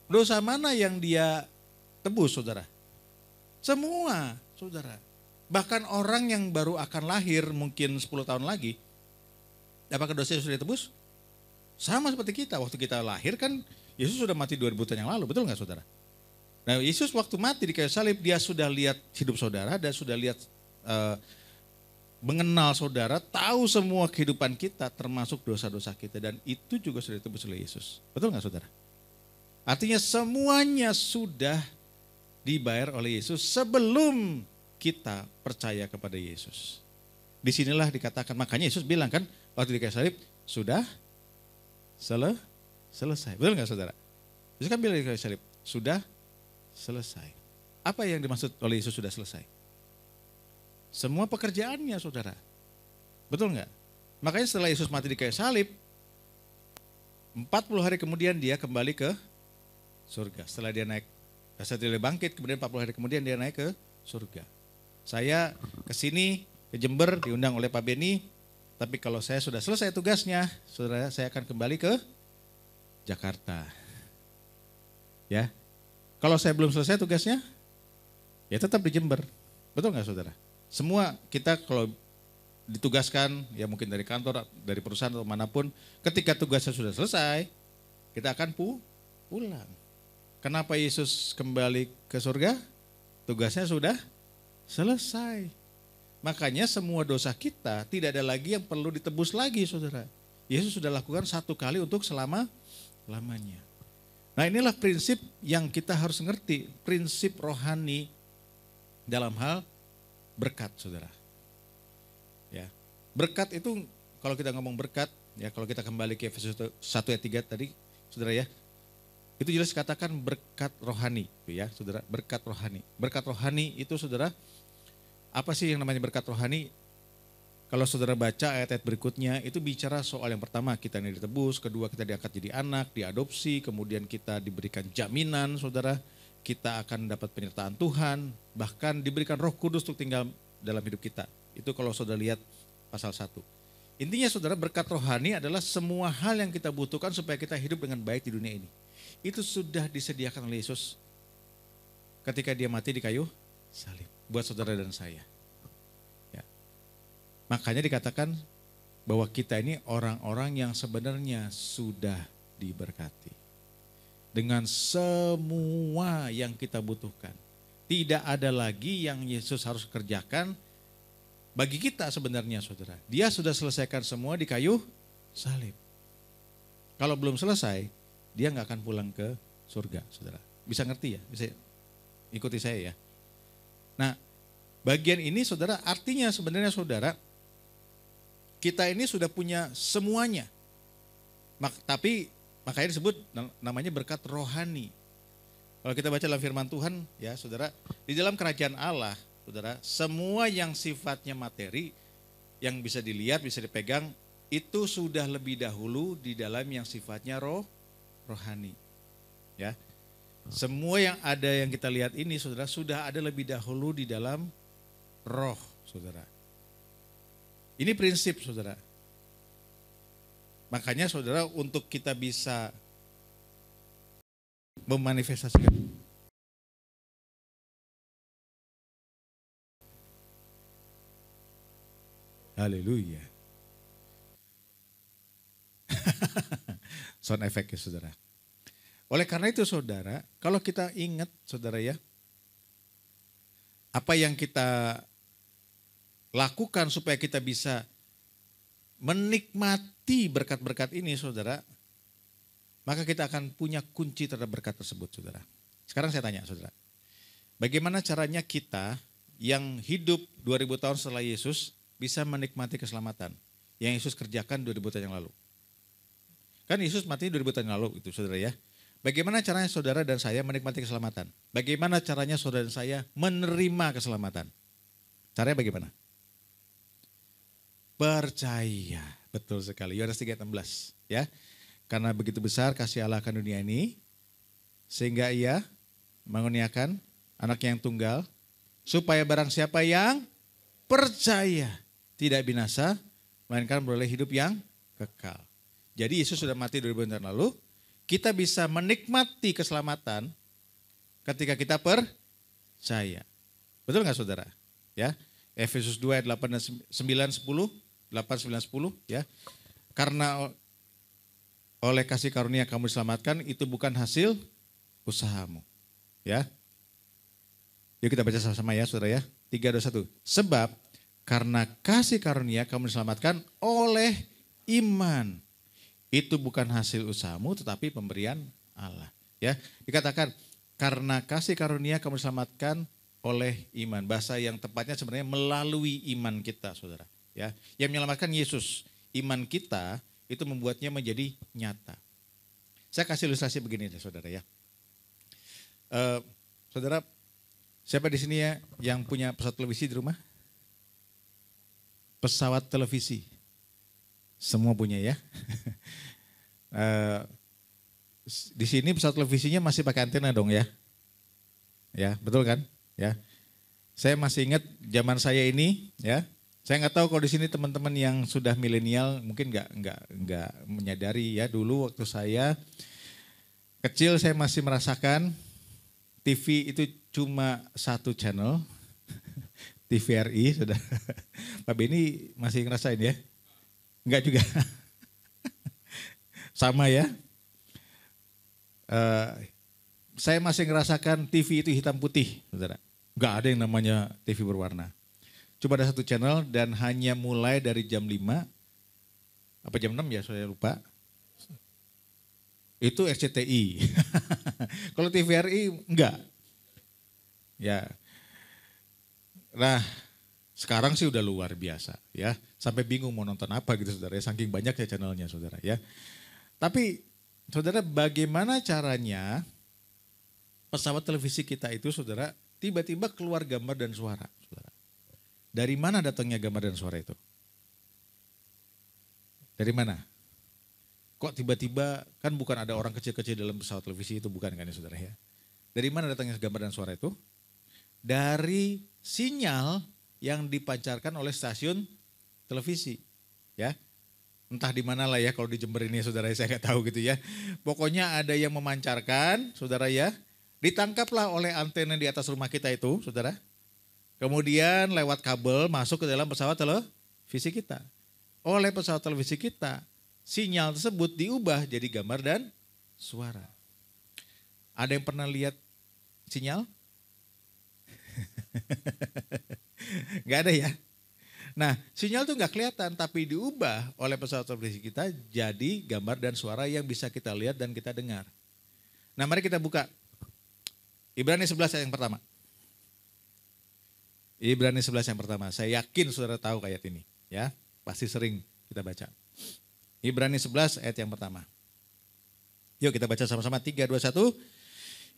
Dosa mana yang dia tebus, saudara? Semua, saudara. Bahkan orang yang baru akan lahir mungkin 10 tahun lagi, apakah dosanya sudah ditebus? Sama seperti kita, waktu kita lahir kan Yesus sudah mati 2000 tahun yang lalu, betul nggak saudara? Nah Yesus waktu mati di kayu salib, dia sudah lihat hidup saudara dan sudah lihat mengenal saudara, tahu semua kehidupan kita termasuk dosa-dosa kita dan itu juga sudah ditebus oleh Yesus. Betul nggak saudara? Artinya semuanya sudah dibayar oleh Yesus sebelum kita percaya kepada Yesus. Disinilah dikatakan, makanya Yesus bilang kan waktu di kayu salib, sudah selesai. Betul nggak saudara? Yesus kan bilang di kayu salib, sudah selesai. Apa yang dimaksud oleh Yesus sudah selesai? Semua pekerjaannya saudara. Betul nggak? Makanya setelah Yesus mati di kayu salib, 40 hari kemudian dia kembali ke surga. Setelah dia naik, setelah dia bangkit, kemudian 40 hari kemudian dia naik ke surga. Saya ke sini, ke Jember, diundang oleh Pak Beni. Tapi kalau saya sudah selesai tugasnya, saudara, saya akan kembali ke Jakarta. Ya, kalau saya belum selesai tugasnya, ya tetap di Jember. Betul nggak saudara? Semua kita kalau ditugaskan, ya mungkin dari kantor, dari perusahaan atau manapun, ketika tugasnya sudah selesai, kita akan pulang. Kenapa Yesus kembali ke surga? Tugasnya sudah selesai. Makanya semua dosa kita tidak ada lagi yang perlu ditebus lagi saudara. Yesus sudah lakukan satu kali untuk selama-lamanya. Nah inilah prinsip yang kita harus ngerti. Prinsip rohani dalam hal berkat saudara. Ya, berkat itu kalau kita ngomong berkat, ya kalau kita kembali ke Efesus 1 ayat 3 tadi saudara ya. Itu jelas katakan berkat rohani ya saudara, berkat rohani. Berkat rohani itu saudara, apa sih yang namanya berkat rohani? Kalau saudara baca ayat-ayat berikutnya itu bicara soal yang pertama kita ini ditebus, kedua kita diangkat jadi anak, diadopsi, kemudian kita diberikan jaminan saudara, kita akan dapat penyertaan Tuhan, bahkan diberikan Roh Kudus untuk tinggal dalam hidup kita. Itu kalau saudara lihat pasal 1. Intinya saudara berkat rohani adalah semua hal yang kita butuhkan supaya kita hidup dengan baik di dunia ini. Itu sudah disediakan oleh Yesus ketika dia mati di kayu salib buat saudara dan saya. Ya. Makanya dikatakan bahwa kita ini orang-orang yang sebenarnya sudah diberkati. Dengan semua yang kita butuhkan. Tidak ada lagi yang Yesus harus kerjakan bagi kita sebenarnya saudara. Dia sudah selesaikan semua di kayu salib. Kalau belum selesai, dia nggak akan pulang ke surga saudara. Bisa ngerti ya? Bisa ikuti saya ya. Nah bagian ini saudara artinya sebenarnya saudara, kita ini sudah punya semuanya. Tapi makanya disebut namanya berkat rohani. Kalau kita baca dalam firman Tuhan ya saudara, di dalam kerajaan Allah saudara, semua yang sifatnya materi, yang bisa dilihat, bisa dipegang, itu sudah lebih dahulu di dalam yang sifatnya rohani. Ya. Semua yang ada yang kita lihat ini saudara, sudah ada lebih dahulu di dalam roh saudara. Ini prinsip saudara. Makanya saudara untuk kita bisa memanifestasikan haleluya. sound effect ya saudara. Oleh karena itu saudara, kalau kita ingat saudara ya, apa yang kita lakukan supaya kita bisa menikmati berkat-berkat ini saudara, maka kita akan punya kunci terhadap berkat tersebut saudara. Sekarang saya tanya saudara, bagaimana caranya kita yang hidup 2000 tahun setelah Yesus bisa menikmati keselamatan yang Yesus kerjakan 2000 tahun yang lalu? Kan Yesus mati 2000 tahun yang lalu itu saudara ya. Bagaimana caranya saudara dan saya menikmati keselamatan? Bagaimana caranya saudara dan saya menerima keselamatan? Caranya bagaimana? Percaya. Betul sekali. Yohanes 3:16 ya. Karena begitu besar kasih Allah akan dunia ini sehingga ia mengurniakan anak yang tunggal supaya barang siapa yang percaya tidak binasa melainkan beroleh hidup yang kekal. Jadi Yesus sudah mati 2000 tahun lalu. Kita bisa menikmati keselamatan ketika kita percaya. Betul nggak saudara? Ya, Efesus 2 ayat 8 dan 9, 10, 8, 9, 10 ya. Karena oleh kasih karunia kamu diselamatkan itu bukan hasil usahamu. Ya. Yuk kita baca sama-sama ya saudara ya. 3, 2, 1. Sebab karena kasih karunia kamu diselamatkan oleh iman. Itu bukan hasil usahamu tetapi pemberian Allah. Ya, dikatakan karena kasih karunia kamu diselamatkan oleh iman. Bahasa yang tepatnya sebenarnya melalui iman kita, saudara. Ya, yang menyelamatkan Yesus. Iman kita itu membuatnya menjadi nyata. Saya kasih ilustrasi begini, saudara ya. Saudara, siapa di sini ya yang punya pesawat televisi di rumah? Pesawat televisi. Semua punya ya. Di sini pesawat televisinya masih pakai antena dong ya. Ya, betul kan? Ya. Saya masih ingat zaman saya ini ya. Saya nggak tahu kalau di sini teman-teman yang sudah milenial mungkin nggak menyadari ya, dulu waktu saya kecil saya masih merasakan TV itu cuma satu channel. TVRI, sudah. Pak Beni masih ngerasain ya? Enggak juga. Sama ya. Saya masih ngerasakan TV itu hitam putih, saudara. Enggak ada yang namanya TV berwarna. Cuma ada satu channel dan hanya mulai dari jam 5, apa jam 6 ya saya lupa. Itu RCTI. Kalau TVRI enggak. Ya. Nah, sekarang sih udah luar biasa ya. Sampai bingung mau nonton apa gitu saudara ya. Saking banyaknya channelnya saudara ya. Tapi saudara, bagaimana caranya pesawat televisi kita itu saudara tiba-tiba keluar gambar dan suara saudara. Dari mana datangnya gambar dan suara itu? Dari mana? Kok tiba-tiba, kan bukan ada orang kecil-kecil dalam pesawat televisi itu, bukan kan ya saudara ya. Dari mana datangnya gambar dan suara itu? Dari sinyal yang dipancarkan oleh stasiun televisi ya. Entah di mana lah ya, kalau di Jember ini saudara saya nggak tahu gitu ya. Pokoknya ada yang memancarkan saudara ya. Ditangkaplah oleh antena di atas rumah kita itu saudara. Kemudian lewat kabel masuk ke dalam pesawat televisi kita. Oleh pesawat televisi kita, sinyal tersebut diubah jadi gambar dan suara. Ada yang pernah lihat sinyal? Gak ada ya. Nah, sinyal itu gak kelihatan tapi diubah oleh pesawat televisi kita jadi gambar dan suara yang bisa kita lihat dan kita dengar. Nah, mari kita buka Ibrani 11 ayat yang pertama. Ibrani 11 yang pertama. Saya yakin saudara tahu ayat ini ya. Pasti sering kita baca. Ibrani 11 ayat yang pertama. Yuk kita baca sama-sama 3, 2, 1.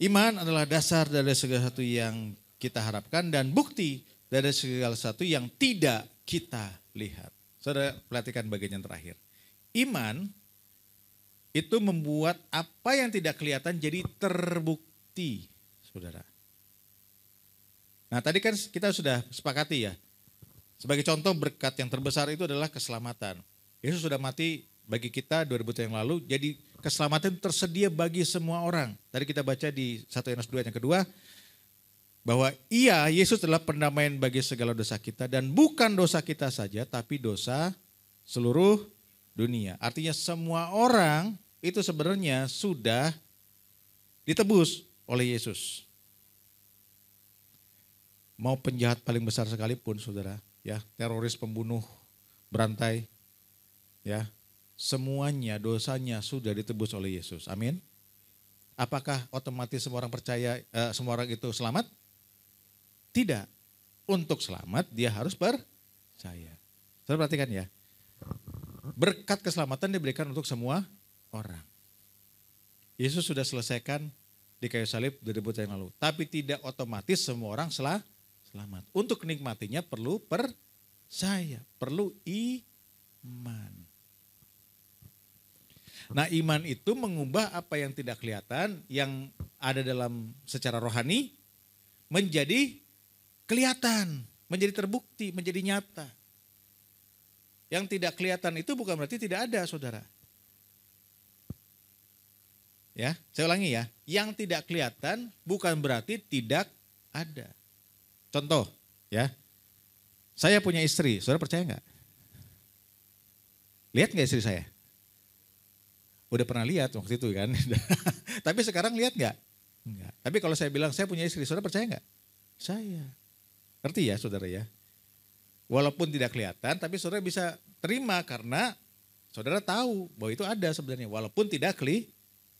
Iman adalah dasar dari segala sesuatu yang kita harapkan dan bukti dari segala sesuatu yang tidak kita lihat. Saudara perhatikan bagian yang terakhir. Iman itu membuat apa yang tidak kelihatan jadi terbukti, saudara. Nah tadi kan kita sudah sepakati ya. Sebagai contoh berkat yang terbesar itu adalah keselamatan. Yesus sudah mati bagi kita 2000 tahun yang lalu. Jadi keselamatan tersedia bagi semua orang. Tadi kita baca di 1 Yohanes 2 yang kedua. Bahwa Yesus adalah pendamaian bagi segala dosa kita. Dan bukan dosa kita saja tapi dosa seluruh dunia. Artinya semua orang itu sebenarnya sudah ditebus oleh Yesus. Mau penjahat paling besar sekalipun saudara, ya, teroris, pembunuh, berantai, ya, semuanya dosanya sudah ditebus oleh Yesus. Amin. Apakah otomatis semua orang percaya, semua orang itu selamat? Tidak. Untuk selamat dia harus percaya. Saudara perhatikan ya. Berkat keselamatan diberikan untuk semua orang. Yesus sudah selesaikan di kayu salib 2000 tahun yang lalu. Tapi tidak otomatis semua orang selamat. Untuk menikmatinya perlu percaya, perlu iman. Nah, iman itu mengubah apa yang tidak kelihatan, yang ada dalam secara rohani, menjadi kelihatan, menjadi terbukti, menjadi nyata. Yang tidak kelihatan itu bukan berarti tidak ada, saudara. Ya, saya ulangi ya, yang tidak kelihatan bukan berarti tidak ada. Contoh, ya, saya punya istri, saudara percaya nggak? Lihat nggak istri saya? Udah pernah lihat waktu itu kan. Tapi sekarang lihat nggak? Enggak. Tapi kalau saya bilang saya punya istri, saudara percaya nggak? Saya. Ngerti ya saudara ya? Walaupun tidak kelihatan, tapi saudara bisa terima karena saudara tahu bahwa itu ada sebenarnya. Walaupun tidak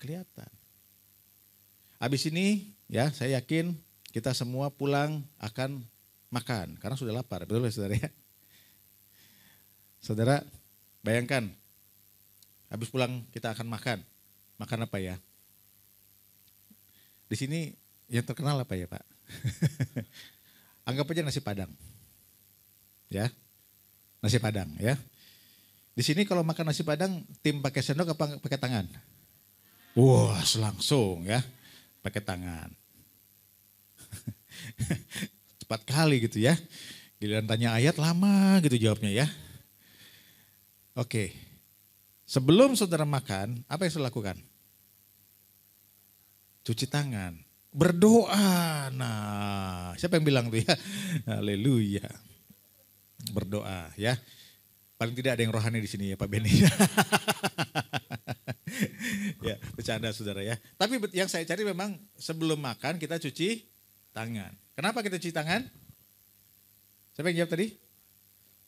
kelihatan. Habis ini ya saya yakin kita semua pulang akan makan. Karena sudah lapar, betul ya saudara ya? Saudara bayangkan. Habis pulang kita akan makan. Makan apa ya? Di sini yang terkenal apa ya Pak? Anggap aja nasi Padang. Ya. Nasi Padang ya. Di sini kalau makan nasi Padang tim pakai sendok apa pakai tangan? Wah, langsung ya. Pakai tangan. Cepat kali gitu ya. Giliran tanya ayat lama gitu jawabnya ya. Oke. Sebelum saudara makan, apa yang saudara lakukan? Cuci tangan, berdoa. Nah, siapa yang bilang tuh ya? Haleluya. Berdoa ya. Paling tidak ada yang rohani di sini ya Pak Benny. Ya, bercanda saudara ya. Tapi yang saya cari memang sebelum makan kita cuci tangan. Kenapa kita cuci tangan? Siapa yang jawab tadi?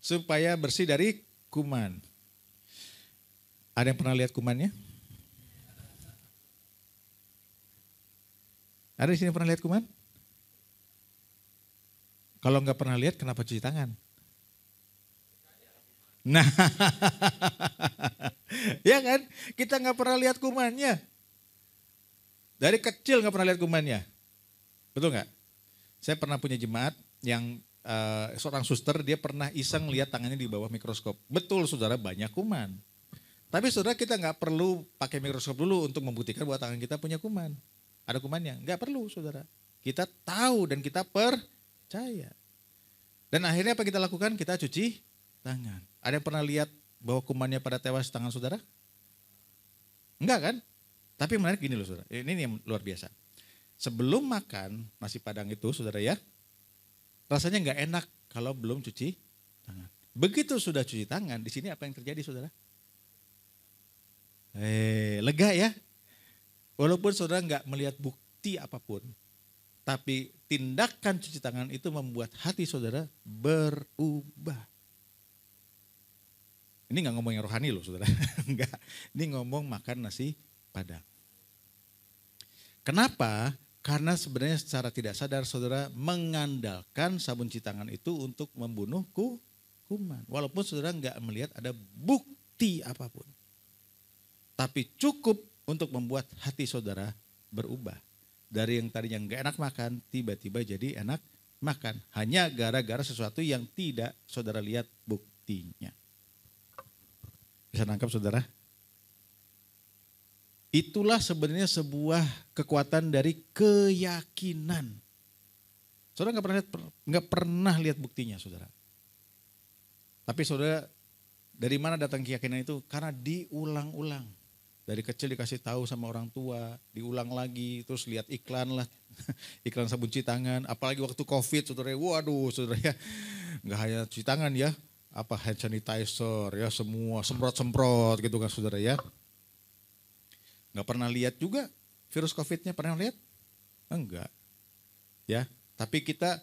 Supaya bersih dari kuman. Ada yang pernah lihat kumannya? Ada di sini pernah lihat kuman? Kalau nggak pernah lihat, kenapa cuci tangan? Nah, ya kan? Kita nggak pernah lihat kumannya. Dari kecil nggak pernah lihat kumannya. Betul nggak? Saya pernah punya jemaat yang seorang suster, dia pernah iseng lihat tangannya di bawah mikroskop. Betul saudara, banyak kuman. Tapi saudara kita nggak perlu pakai mikroskop dulu untuk membuktikan bahwa tangan kita punya kuman. Ada kumannya? Nggak perlu saudara. Kita tahu dan kita percaya. Dan akhirnya apa kita lakukan? Kita cuci tangan. Ada yang pernah lihat bahwa kumannya pada tewas tangan saudara? Enggak kan? Tapi menarik gini loh saudara. Ini yang luar biasa. Sebelum makan nasi Padang itu saudara ya, rasanya nggak enak kalau belum cuci tangan. Begitu sudah cuci tangan, di sini apa yang terjadi saudara? Lega ya. Walaupun saudara nggak melihat bukti apapun, tapi tindakan cuci tangan itu membuat hati saudara berubah. Ini nggak ngomong yang rohani loh saudara, enggak. Ini ngomong makan nasi Padang. Kenapa? Karena sebenarnya secara tidak sadar saudara mengandalkan sabun cuci tangan itu untuk membunuh kuman. Walaupun saudara nggak melihat ada bukti apapun. Tapi cukup untuk membuat hati saudara berubah. Dari yang tadinya nggak enak makan, tiba-tiba jadi enak makan. Hanya gara-gara sesuatu yang tidak saudara lihat buktinya. Bisa nangkap saudara? Itulah sebenarnya sebuah kekuatan dari keyakinan. Saudara nggak pernah lihat buktinya saudara. Tapi saudara, dari mana datang keyakinan itu? Karena diulang-ulang. Dari kecil dikasih tahu sama orang tua, diulang lagi, terus lihat iklan lah, iklan sabun cuci tangan. Apalagi waktu COVID, saudara, waduh saudara ya, nggak hanya cuci tangan ya, apa hand sanitizer ya, semua semprot-semprot gitu kan saudara ya. Nggak pernah lihat juga virus COVID-nya, pernah lihat? Enggak. Ya, tapi kita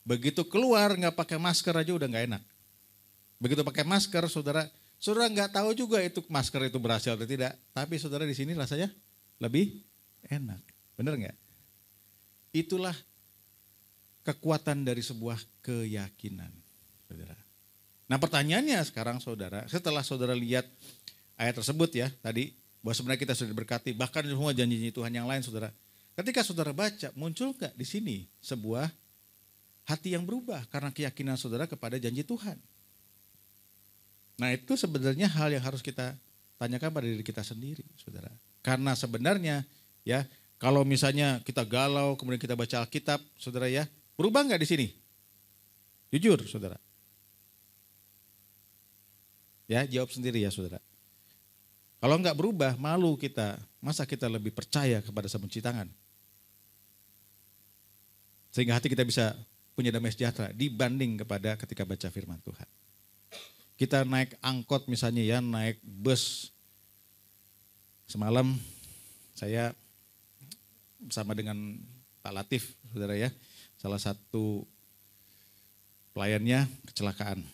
begitu keluar nggak pakai masker aja udah nggak enak. Begitu pakai masker, saudara nggak tahu juga itu masker itu berhasil atau tidak. Tapi saudara di sini rasanya lebih enak, bener nggak? Itulah kekuatan dari sebuah keyakinan, saudara. Nah pertanyaannya sekarang saudara, setelah saudara lihat ayat tersebut ya tadi, bahwa sebenarnya kita sudah diberkati, bahkan semua janji Tuhan yang lain saudara. Ketika saudara baca, muncul nggak di sini sebuah hati yang berubah karena keyakinan saudara kepada janji Tuhan? Nah itu sebenarnya hal yang harus kita tanyakan pada diri kita sendiri, saudara. Karena sebenarnya ya, kalau misalnya kita galau, kemudian kita baca Alkitab, saudara ya, berubah nggak di sini? Jujur, saudara. Ya, jawab sendiri ya, saudara. Kalau nggak berubah, malu kita. Masa kita lebih percaya kepada Sang Penciptaan? Sehingga hati kita bisa punya damai sejahtera dibanding kepada ketika baca firman Tuhan. Kita naik angkot misalnya ya, naik bus. Semalam saya bersama dengan Pak Latif, saudara ya, salah satu pelayannya kecelakaan,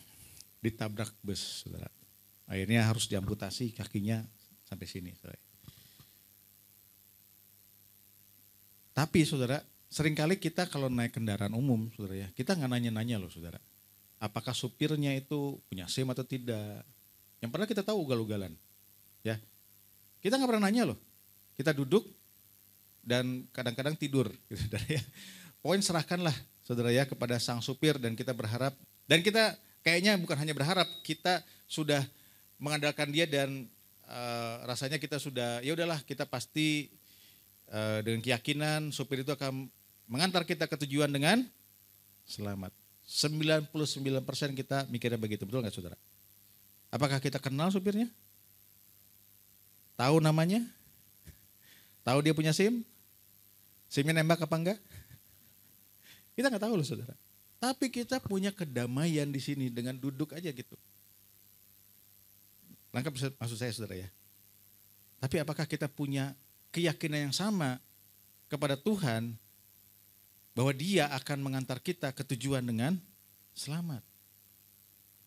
ditabrak bus, saudara. Akhirnya harus diamputasi kakinya sampai sini, saudara. Tapi saudara, seringkali kita kalau naik kendaraan umum, saudara ya, kita nggak nanya-nanya loh, saudara. Apakah supirnya itu punya SIM atau tidak? Yang pernah kita tahu ugal-ugalan, ya. Kita nggak pernah nanya loh. Kita duduk dan kadang-kadang tidur, gitu, saudara ya. Poin serahkanlah, saudara ya, kepada sang supir dan kita berharap. Dan kita kayaknya bukan hanya berharap, kita sudah mengandalkan dia dan rasanya kita sudah, ya udahlah kita pasti dengan keyakinan supir itu akan mengantar kita ke tujuan dengan selamat. 99% kita mikirnya begitu, betul nggak saudara? Apakah kita kenal supirnya? Tahu namanya? Tahu dia punya SIM? SIM-nya nembak apa enggak? Kita nggak tahu loh saudara. Tapi kita punya kedamaian di sini dengan duduk aja gitu. Lengkap maksud saya saudara ya. Tapi apakah kita punya keyakinan yang sama kepada Tuhan bahwa Dia akan mengantar kita ke tujuan dengan selamat?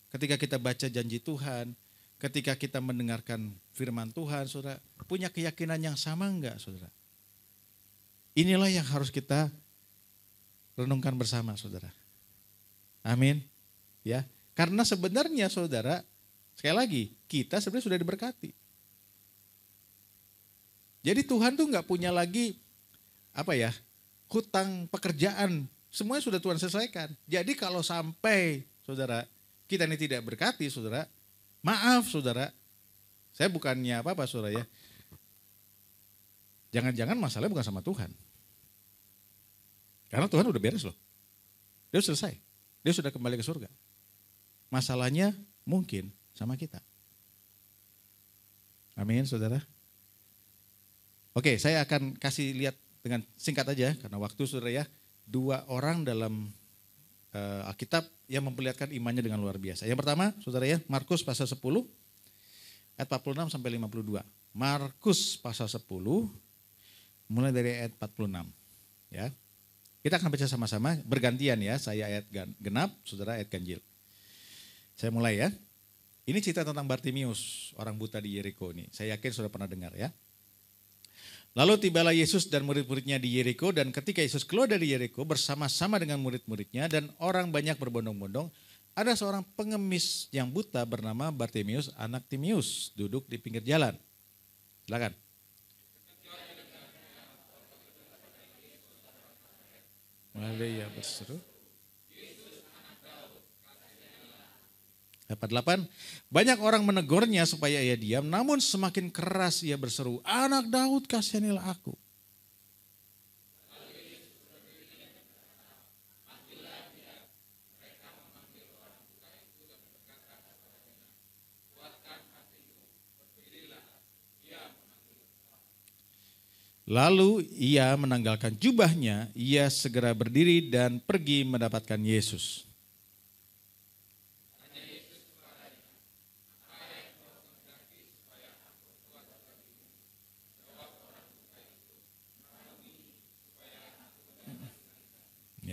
Ketika kita baca janji Tuhan, ketika kita mendengarkan firman Tuhan, saudara, punya keyakinan yang sama enggak, saudara? Inilah yang harus kita renungkan bersama, saudara. Amin. Ya, karena sebenarnya, saudara, sekali lagi, kita sebenarnya sudah diberkati. Jadi Tuhan tuh nggak punya lagi hutang pekerjaan, semuanya sudah Tuhan selesaikan. Jadi kalau sampai saudara kita ini tidak berkati, saudara, maaf saudara, saya bukannya apa-apa saudara ya. Jangan-jangan masalahnya bukan sama Tuhan. Karena Tuhan udah beres loh. Dia sudah selesai. Dia sudah kembali ke surga. Masalahnya mungkin sama kita. Amin saudara. Oke, saya akan kasih lihat dengan singkat aja karena waktu saudara ya. 2 orang dalam Alkitab yang memperlihatkan imannya dengan luar biasa. Yang pertama saudara ya, Markus pasal 10 ayat 46 sampai 52. Markus pasal 10 mulai dari ayat 46 ya. Kita akan baca sama-sama bergantian ya. Saya ayat genap, saudara ayat ganjil. Saya mulai ya. Ini cerita tentang Bartimius, orang buta di Yeriko ini. Saya yakin sudah pernah dengar ya. Lalu tibalah Yesus dan murid-muridnya di Yeriko, dan ketika Yesus keluar dari Yeriko bersama-sama dengan murid-muridnya dan orang banyak berbondong-bondong, ada seorang pengemis yang buta bernama Bartimius, anak Timius, duduk di pinggir jalan. Silakan. Mulai ya berseru. Ayat 8, banyak orang menegurnya supaya ia diam, namun semakin keras ia berseru, anak Daud kasihanilah aku. Lalu ia menanggalkan jubahnya, ia segera berdiri dan pergi mendapatkan Yesus.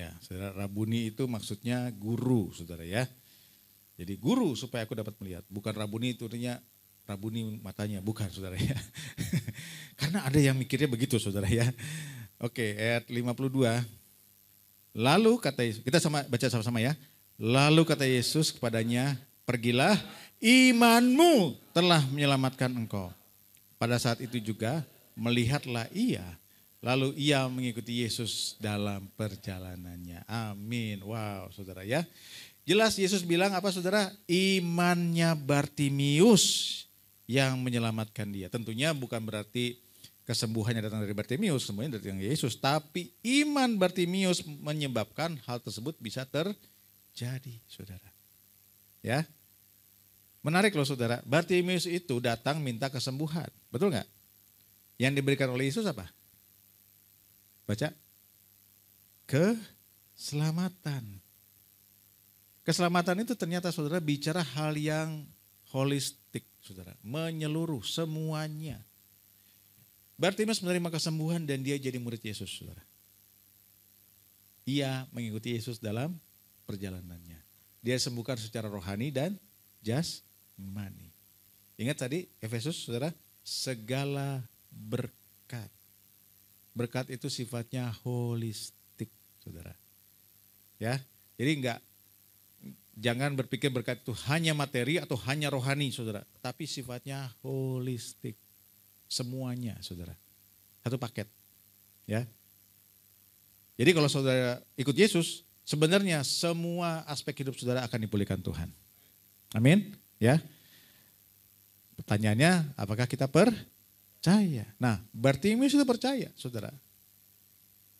Ya, saudara, Rabuni itu maksudnya guru, saudara ya. Jadi guru supaya aku dapat melihat. Bukan Rabuni itu artinya Rabuni matanya, bukan saudara ya. Karena ada yang mikirnya begitu saudara ya. Oke, ayat 52. Lalu kata Yesus, kita baca sama-sama ya. Lalu kata Yesus kepadanya, pergilah, imanmu telah menyelamatkan engkau. Pada saat itu juga melihatlah ia. Lalu ia mengikuti Yesus dalam perjalanannya. Amin. Wow saudara ya. Jelas Yesus bilang apa saudara? Imannya Bartimius yang menyelamatkan dia. Tentunya bukan berarti kesembuhannya datang dari Bartimius, semuanya dari Yesus. Tapi iman Bartimius menyebabkan hal tersebut bisa terjadi saudara. Ya. Menarik loh saudara, Bartimius itu datang minta kesembuhan. Betul nggak? Yang diberikan oleh Yesus apa? Baca. Keselamatan. Keselamatan itu ternyata saudara bicara hal yang holistik saudara. Menyeluruh semuanya. Bartimeus menerima kesembuhan dan dia jadi murid Yesus saudara. Ia mengikuti Yesus dalam perjalanannya. Dia sembuhkan secara rohani dan jasmani. Ingat tadi Efesus saudara, segala berkat. Berkat itu sifatnya holistik saudara. Ya, jadi jangan berpikir berkat itu hanya materi atau hanya rohani saudara. Tapi sifatnya holistik. Semuanya saudara. Satu paket. Ya. Jadi kalau saudara ikut Yesus, sebenarnya semua aspek hidup saudara akan dipulihkan Tuhan. Amin. Ya. Pertanyaannya, apakah kita percaya? Nah, Bartimius itu percaya saudara.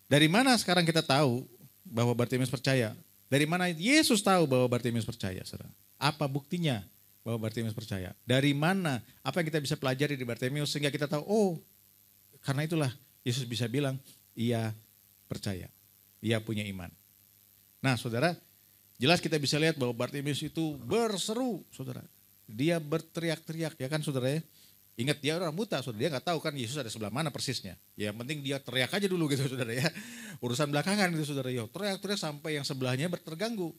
Dari mana sekarang kita tahu bahwa Bartimius percaya? Dari mana Yesus tahu bahwa Bartimius percaya, saudara? Apa buktinya bahwa Bartimius percaya? Dari mana? Apa yang kita bisa pelajari di Bartimius sehingga kita tahu, oh karena itulah Yesus bisa bilang, ia percaya, ia punya iman. Nah saudara, jelas kita bisa lihat bahwa Bartimius itu berseru, saudara. Dia berteriak-teriak, ya kan saudara ya. Ingat dia orang buta, saudara. Dia gak tahu kan Yesus ada sebelah mana persisnya. Ya yang penting dia teriak aja dulu gitu saudara ya. Urusan belakangan gitu saudara. Ya teriak-teriak sampai yang sebelahnya terganggu.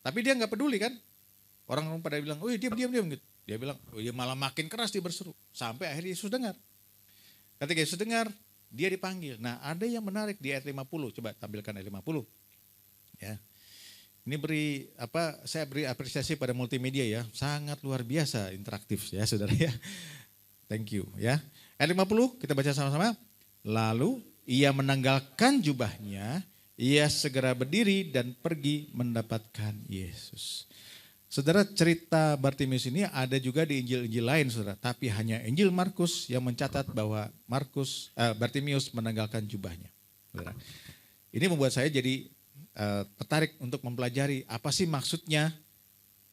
Tapi dia gak peduli kan. Orang pada bilang, oh diam gitu. Dia bilang, oh dia malah makin keras dia berseru. Sampai akhirnya Yesus dengar. Ketika Yesus dengar, dia dipanggil. Nah ada yang menarik di ayat 50. Coba tampilkan ayat 50. Ya. Ini saya beri apresiasi pada multimedia ya, sangat luar biasa interaktif ya saudara ya. Thank you ya. Ayat 50 kita baca sama-sama. Lalu ia menanggalkan jubahnya, ia segera berdiri dan pergi mendapatkan Yesus. Saudara, cerita Bartimius ini ada juga di Injil-Injil lain saudara. Tapi hanya Injil Markus yang mencatat bahwa Bartimius menanggalkan jubahnya. Saudara. Ini membuat saya jadi tertarik untuk mempelajari apa sih maksudnya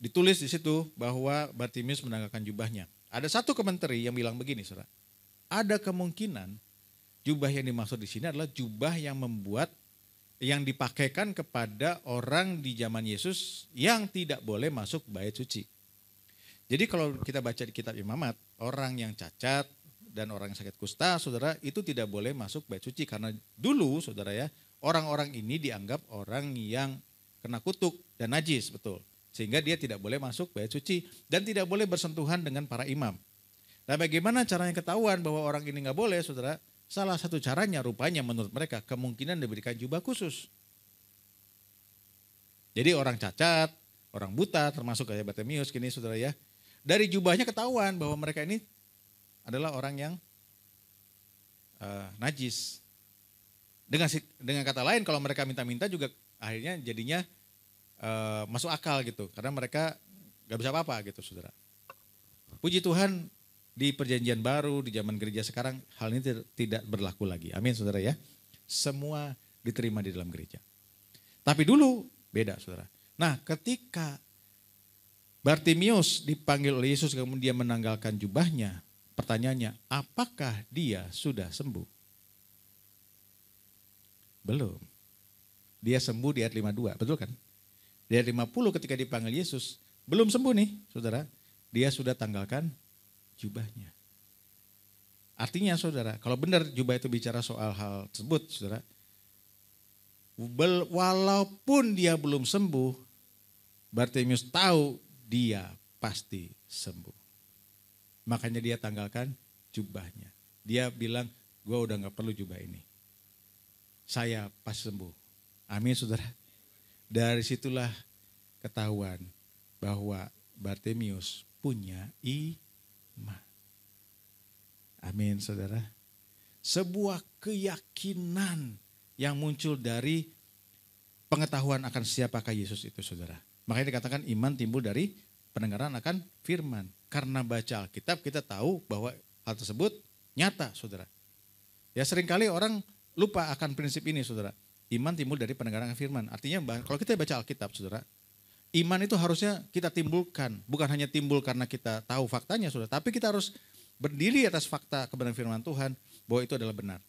ditulis di situ bahwa Bartimius menanggalkan jubahnya. Ada satu komentar yang bilang begini, saudara. Ada kemungkinan jubah yang dimaksud di sini adalah jubah yang dipakaikan kepada orang di zaman Yesus yang tidak boleh masuk bait suci. Jadi kalau kita baca di kitab Imamat, orang yang cacat dan orang yang sakit kusta, saudara, itu tidak boleh masuk bait suci karena dulu, saudara ya, orang-orang ini dianggap orang yang kena kutuk dan najis, betul. Sehingga dia tidak boleh masuk bait suci dan tidak boleh bersentuhan dengan para imam. Nah bagaimana caranya ketahuan bahwa orang ini nggak boleh, saudara? Salah satu caranya rupanya menurut mereka kemungkinan diberikan jubah khusus. Jadi orang cacat, orang buta termasuk kayak Bartimius gini saudara ya. Dari jubahnya ketahuan bahwa mereka ini adalah orang yang najis. Dengan kata lain kalau mereka minta-minta juga akhirnya jadinya masuk akal gitu. Karena mereka gak bisa apa-apa gitu saudara. Puji Tuhan di perjanjian baru, di zaman gereja sekarang hal ini tidak berlaku lagi. Amin saudara ya. Semua diterima di dalam gereja. Tapi dulu beda saudara. Nah ketika Bartimius dipanggil oleh Yesus kemudian menanggalkan jubahnya. Pertanyaannya apakah dia sudah sembuh? Belum. Dia sembuh di ayat 52, betul kan? Di ayat 50 ketika dipanggil Yesus, belum sembuh nih saudara. Dia sudah tanggalkan jubahnya. Artinya saudara, kalau benar jubah itu bicara soal hal tersebut saudara, Walaupun dia belum sembuh, Bartimius tahu dia pasti sembuh. Makanya dia tanggalkan jubahnya. Dia bilang, gue udah gak perlu jubah ini. Saya pasti sembuh. Amin saudara. Dari situlah ketahuan bahwa Bartimius punya iman. Amin saudara. Sebuah keyakinan yang muncul dari pengetahuan akan siapakah Yesus itu saudara. Makanya dikatakan iman timbul dari pendengaran akan firman. Karena baca Alkitab kita tahu bahwa hal tersebut nyata saudara. Ya seringkali orang lupa akan prinsip ini saudara. Iman timbul dari pendengaran akan firman. Artinya kalau kita baca Alkitab saudara. Iman itu harusnya kita timbulkan. Bukan hanya timbul karena kita tahu faktanya saudara. Tapi kita harus berdiri atas fakta kebenaran firman Tuhan. Bahwa itu adalah benar.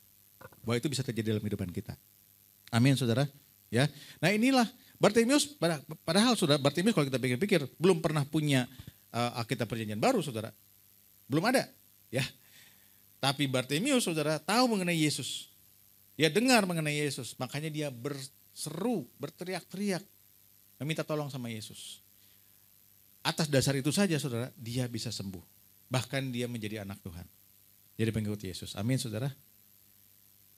Bahwa itu bisa terjadi dalam kehidupan kita. Amin saudara. Ya, nah inilah Bartimius, padahal saudara Bartimius kalau kita pikir-pikir belum pernah punya Alkitab Perjanjian Baru saudara. Belum ada ya. Tapi Bartimius saudara tahu mengenai Yesus. Dia dengar mengenai Yesus. Makanya dia berseru, berteriak-teriak. Meminta tolong sama Yesus. Atas dasar itu saja saudara dia bisa sembuh. Bahkan dia menjadi anak Tuhan. Jadi pengikut Yesus. Amin saudara.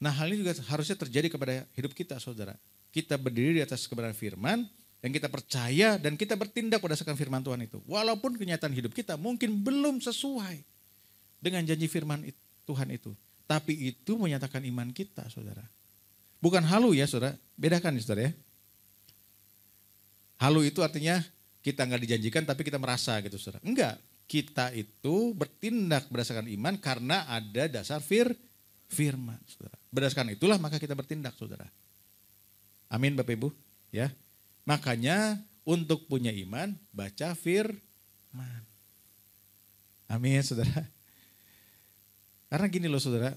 Nah hal ini juga harusnya terjadi kepada hidup kita saudara. Kita berdiri di atas kebenaran firman dan kita percaya dan kita bertindak berdasarkan firman Tuhan itu. Walaupun kenyataan hidup kita mungkin belum sesuai dengan janji firman Tuhan itu. Tapi itu menyatakan iman kita saudara. Bukan halu ya saudara, bedakan ya saudara ya. Halu itu artinya kita nggak dijanjikan tapi kita merasa gitu saudara. Enggak, kita itu bertindak berdasarkan iman karena ada dasar firman saudara. Berdasarkan itulah maka kita bertindak saudara. Amin Bapak Ibu ya. Makanya untuk punya iman baca firman. Amin saudara. Karena gini loh saudara.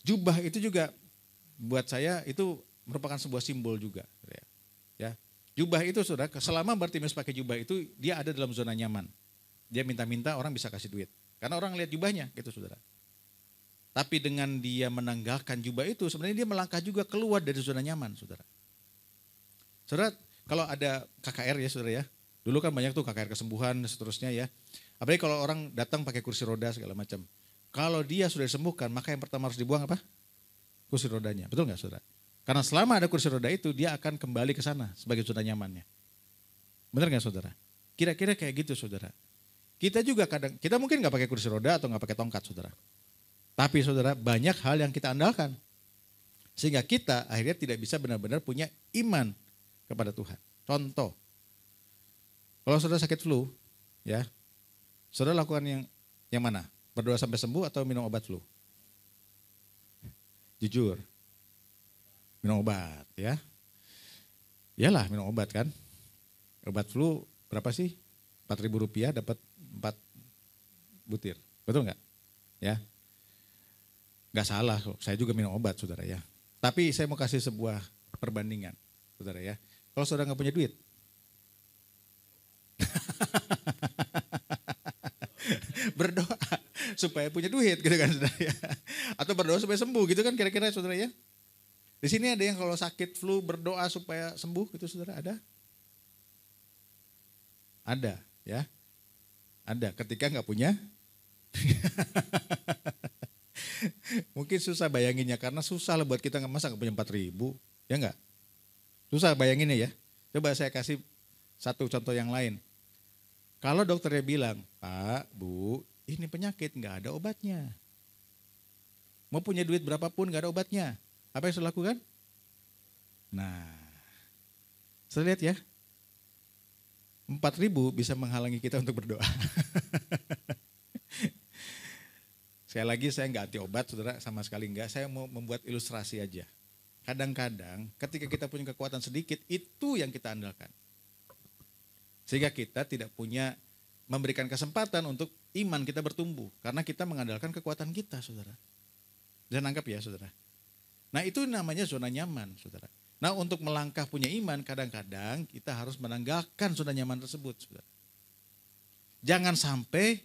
Jubah itu juga buat saya itu merupakan sebuah simbol juga. Ya. Jubah itu saudara selama Bartimius pakai jubah itu dia ada dalam zona nyaman. Dia minta-minta orang bisa kasih duit. Karena orang lihat jubahnya gitu saudara. Tapi dengan dia menanggalkan jubah itu sebenarnya dia melangkah juga keluar dari zona nyaman saudara. Saudara, kalau ada KKR ya saudara ya, dulu kan banyak tuh KKR kesembuhan dan seterusnya ya. Apalagi kalau orang datang pakai kursi roda segala macam. Kalau dia sudah disembuhkan, maka yang pertama harus dibuang apa? Kursi rodanya, betul nggak saudara? Karena selama ada kursi roda itu, dia akan kembali ke sana sebagai zona nyamannya. Benar nggak saudara? Kira-kira kayak gitu saudara. Kita juga kadang, kita mungkin nggak pakai kursi roda atau nggak pakai tongkat saudara. Tapi saudara banyak hal yang kita andalkan. Sehingga kita akhirnya tidak bisa benar-benar punya iman kepada Tuhan. Contoh, kalau saudara sakit flu, ya, saudara lakukan yang mana? Berdoa sampai sembuh atau minum obat flu? Jujur, minum obat, ya. Iyalah minum obat kan. Obat flu berapa sih? Rp4.000 dapat 4 butir, betul nggak? Ya, nggak salah. Saya juga minum obat, saudara ya. Tapi saya mau kasih sebuah perbandingan, saudara ya. Kalau saudara nggak punya duit, berdoa supaya punya duit gitu kan saudara ya. Atau berdoa supaya sembuh gitu kan kira-kira saudara ya. Di sini ada yang kalau sakit flu berdoa supaya sembuh gitu saudara, ada? Ada ya. Ada ketika nggak punya. Mungkin susah bayanginnya karena susah lah buat kita masa nggak punya 4.000 ya nggak? Susah bayanginnya ya. Coba saya kasih satu contoh yang lain. Kalau dokternya bilang, Pak, Bu, ini penyakit nggak ada obatnya. Mau punya duit berapapun nggak ada obatnya. Apa yang saya lakukan? Nah, saya lihat ya, 4.000 bisa menghalangi kita untuk berdoa. Sekali lagi saya nggak anti obat, saudara, sama sekali nggak. Saya mau membuat ilustrasi aja. Kadang-kadang ketika kita punya kekuatan sedikit, itu yang kita andalkan. Sehingga kita tidak punya memberikan kesempatan untuk iman kita bertumbuh. Karena kita mengandalkan kekuatan kita, saudara. Jangan anggap ya, saudara. Nah itu namanya zona nyaman, saudara. Nah untuk melangkah punya iman, kadang-kadang kita harus menanggalkan zona nyaman tersebut, saudara. Jangan sampai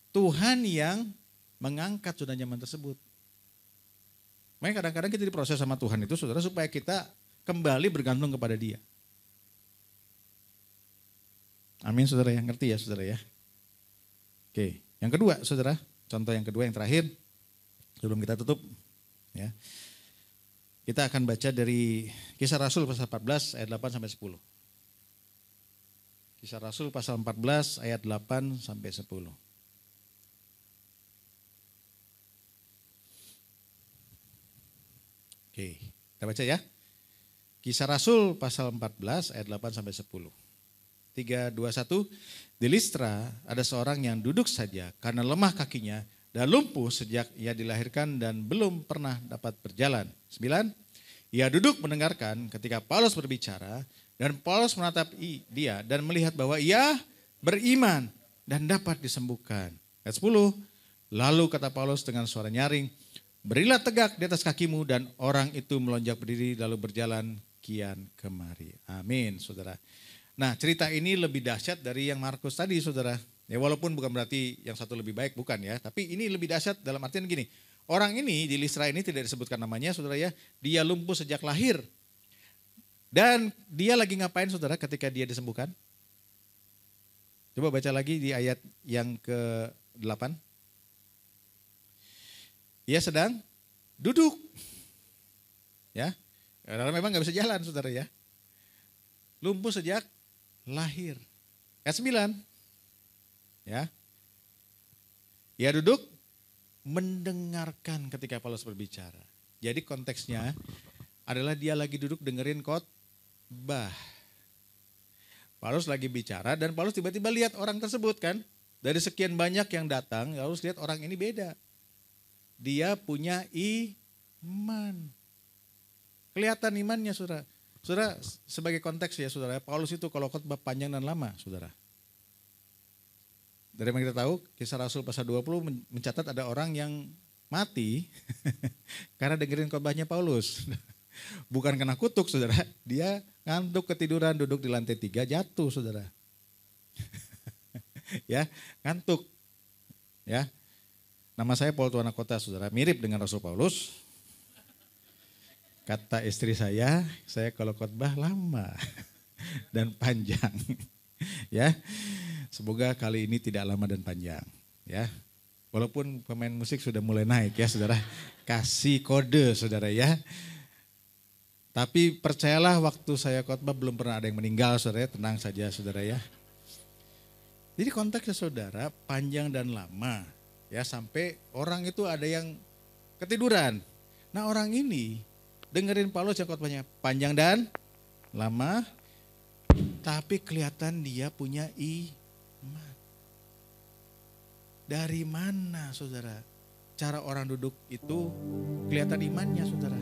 Tuhan yang mengangkat zona nyaman tersebut. Makanya kadang-kadang kita diproses sama Tuhan itu saudara supaya kita kembali bergantung kepada Dia. Amin saudara ya, ngerti ya saudara ya. Oke, yang kedua saudara, contoh yang kedua yang terakhir sebelum kita tutup ya. Kita akan baca dari Kisah Rasul pasal 14 ayat 8 sampai 10. Kisah Rasul pasal 14 ayat 8 sampai 10. Oke, kita baca ya. Kisah Rasul pasal 14 ayat 8 sampai 10. 3, 2, 1. Di Listra ada seorang yang duduk saja karena lemah kakinya dan lumpuh sejak ia dilahirkan dan belum pernah dapat berjalan. 9. Ia duduk mendengarkan ketika Paulus berbicara dan Paulus menatap dia dan melihat bahwa ia beriman dan dapat disembuhkan. Ayat 10. Lalu kata Paulus dengan suara nyaring, berilah tegak di atas kakimu, dan orang itu melonjak berdiri lalu berjalan kian kemari. Amin saudara. Nah cerita ini lebih dahsyat dari yang Markus tadi saudara. Ya walaupun bukan berarti yang satu lebih baik, bukan ya. Tapi ini lebih dahsyat dalam artian gini. Orang ini di Listra ini tidak disebutkan namanya saudara ya. Dia lumpuh sejak lahir. Dan dia lagi ngapain saudara ketika dia disembuhkan? Coba baca lagi di ayat yang ke-8. Ia sedang duduk. Ya. Karena memang gak bisa jalan saudara ya. Lumpuh sejak lahir. Ayat 9. Ya. Ia duduk mendengarkan ketika Paulus berbicara. Jadi konteksnya adalah dia lagi duduk dengerin khotbah. Paulus lagi bicara dan Paulus tiba-tiba lihat orang tersebut kan. Dari sekian banyak yang datang, Paulus lihat orang ini beda. Dia punya iman. Kelihatan imannya saudara. Saudara, sebagai konteks ya saudara, Paulus itu kalau khotbah panjang dan lama saudara. Dari yang kita tahu, Kisah Rasul pasal 20 mencatat ada orang yang mati karena dengerin khotbahnya Paulus. Bukan kena kutuk saudara, dia ngantuk ketiduran duduk di lantai 3 jatuh saudara. Ya, ngantuk. Ya. Nama saya Paul Tuana Kota saudara, mirip dengan Rasul Paulus. Kata istri saya kalau khotbah lama dan panjang. Ya. Semoga kali ini tidak lama dan panjang, ya. Walaupun pemain musik sudah mulai naik ya, saudara. Kasih kode, saudara ya. Tapi percayalah waktu saya khotbah belum pernah ada yang meninggal, saudara. Tenang saja, saudara ya. Jadi konteksnya saudara panjang dan lama, ya sampai orang itu ada yang ketiduran. Nah orang ini dengerin Paulus yang khotbahnya panjang dan lama, tapi kelihatan dia punya iman. Dari mana saudara? Cara orang duduk itu kelihatan imannya saudara.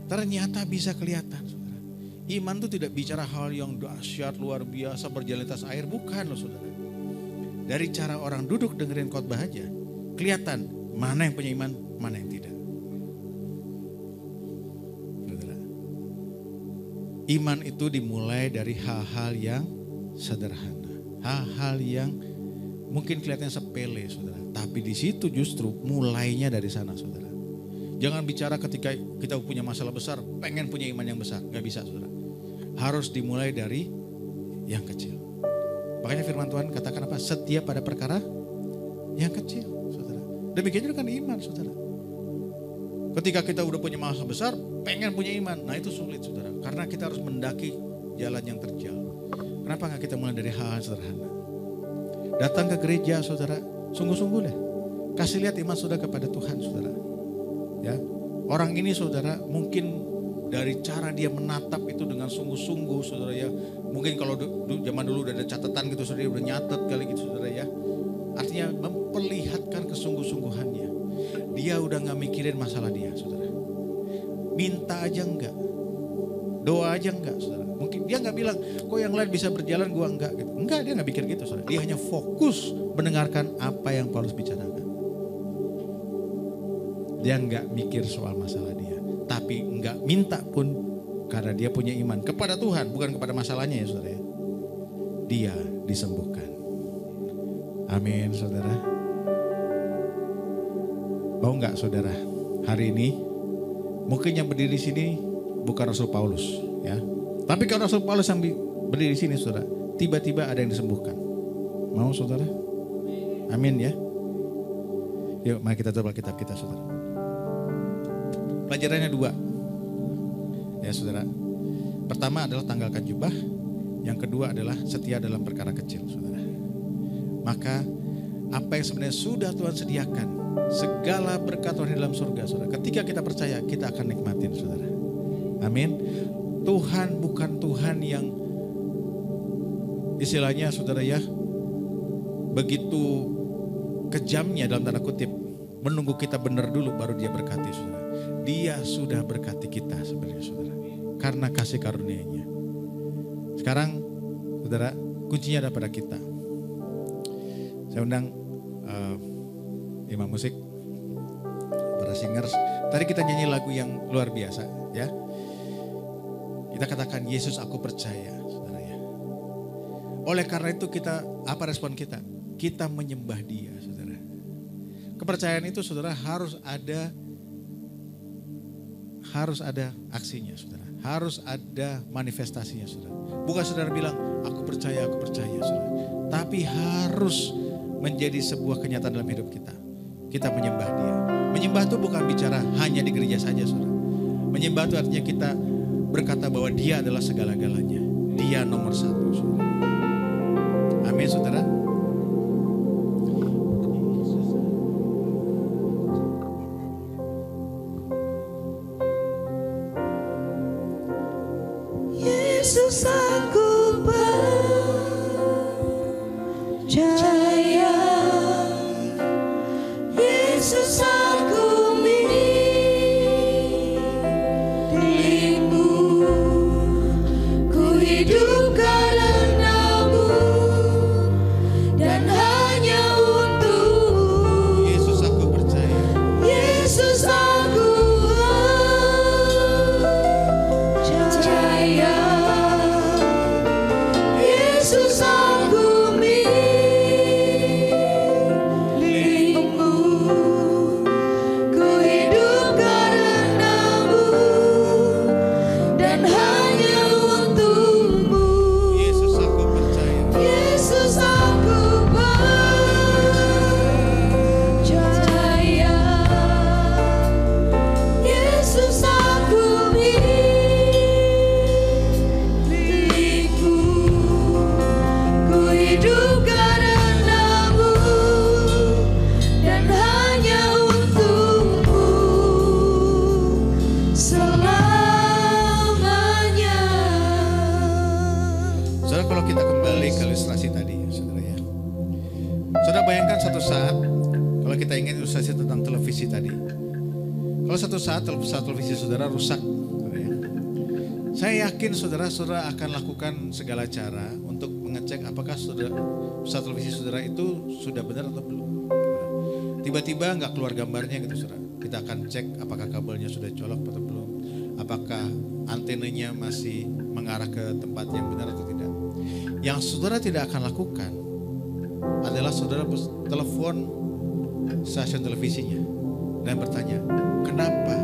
Ternyata bisa kelihatan saudara. Iman itu tidak bicara hal yang dahsyat luar biasa berjalan atas air, bukan loh saudara. Dari cara orang duduk dengerin khotbah aja kelihatan mana yang punya iman, mana yang tidak. Iman itu dimulai dari hal-hal yang sederhana. Hal-hal yang mungkin kelihatannya sepele saudara. Tapi di situ justru mulainya dari sana saudara. Jangan bicara ketika kita punya masalah besar, pengen punya iman yang besar. Gak bisa saudara. Harus dimulai dari yang kecil. Makanya firman Tuhan katakan apa? Setia pada perkara yang kecil saudara. Demikian juga kan iman saudara. Ketika kita udah punya masalah besar, pengen punya iman. Nah itu sulit saudara. Karena kita harus mendaki jalan yang terjal. Kenapa gak kita mulai dari hal-hal sederhana? Datang ke gereja saudara, sungguh-sungguh deh. Kasih lihat iman saudara kepada Tuhan saudara. Ya, orang ini saudara mungkin dari cara dia menatap itu dengan sungguh-sungguh saudara ya. Mungkin kalau zaman dulu udah ada catatan gitu saudara, udah nyatet kali gitu saudara ya. Artinya memperlihatkan kesungguh-sungguhannya. Dia udah gak mikirin masalah dia saudara. Minta aja enggak. Doa aja enggak saudara. Mungkin dia gak bilang kok yang lain bisa berjalan gua enggak gitu. Enggak, dia gak pikir gitu saudara. Dia hanya fokus mendengarkan apa yang Paulus bicarakan. Dia gak mikir soal masalah dia. Tapi gak minta pun karena dia punya iman kepada Tuhan. Bukan kepada masalahnya ya saudara ya. Dia disembuhkan. Amin saudara. Mau nggak saudara hari ini mungkin yang berdiri di sini bukan Rasul Paulus, ya. Tapi kalau Rasul Paulus yang berdiri di sini, saudara, tiba-tiba ada yang disembuhkan. Mau, saudara? Amin ya. Yuk, mari kita coba kitab kita, saudara. Pelajarannya 2, ya saudara. Pertama adalah tanggalkan jubah, yang kedua adalah setia dalam perkara kecil, saudara. Maka apa yang sebenarnya sudah Tuhan sediakan, segala berkat Tuhan di dalam surga, saudara. Ketika kita percaya, kita akan nikmatin, saudara. Amin. Tuhan bukan Tuhan yang istilahnya, saudara ya, begitu kejamnya dalam tanda kutip, menunggu kita benar dulu baru dia berkati, saudara. Dia sudah berkati kita sebenarnya, saudara, karena kasih karunia-Nya. Sekarang, saudara, kuncinya ada pada kita. Saya undang imam musik, para singers. Tadi kita nyanyi lagu yang luar biasa, ya. Kita katakan, Yesus aku percaya, saudara ya. Oleh karena itu kita, apa respon kita? Kita menyembah dia, saudara. Kepercayaan itu, saudara, harus ada aksinya, saudara. Harus ada manifestasinya, saudara. Bukan saudara bilang, aku percaya, saudara. Tapi harus menjadi sebuah kenyataan dalam hidup kita. Kita menyembah dia. Menyembah itu bukan bicara hanya di gereja saja, saudara. Menyembah itu artinya kita berkata bahwa dia adalah segala-galanya. Dia nomor 1, saudara. Amin, saudara. Yesus aku percaya, Yesus aku milikmu, ku hidup karenamu dan hanya untukmu. Yesus aku percaya. Yesus aku percaya, Yesus aku milikmu, ku hidup karenamu dan hanya untukmu. Yesus aku percaya. Yesus aku percaya, Yesus aku milikmu, ku hidup karenamu dan hanya untukmu selamanya. Saudara, kalau kita kembali ke ilustrasi tadi, saudara ya. Saudara bayangkan satu saat, kalau kita ingin ilustrasi tentang televisi tadi. Kalau satu saat televisi saudara rusak, saudara ya. Saya yakin saudara akan lakukan segala cara untuk mengecek apakah pesawat televisi saudara itu sudah benar atau belum. Tiba-tiba nggak keluar gambarnya gitu, saudara. Kita akan cek apakah kabelnya sudah colok atau belum. Apakah antenanya masih mengarah ke tempat yang benar atau tidak. Yang saudara tidak akan lakukan adalah saudara telepon stasiun televisinya dan bertanya, kenapa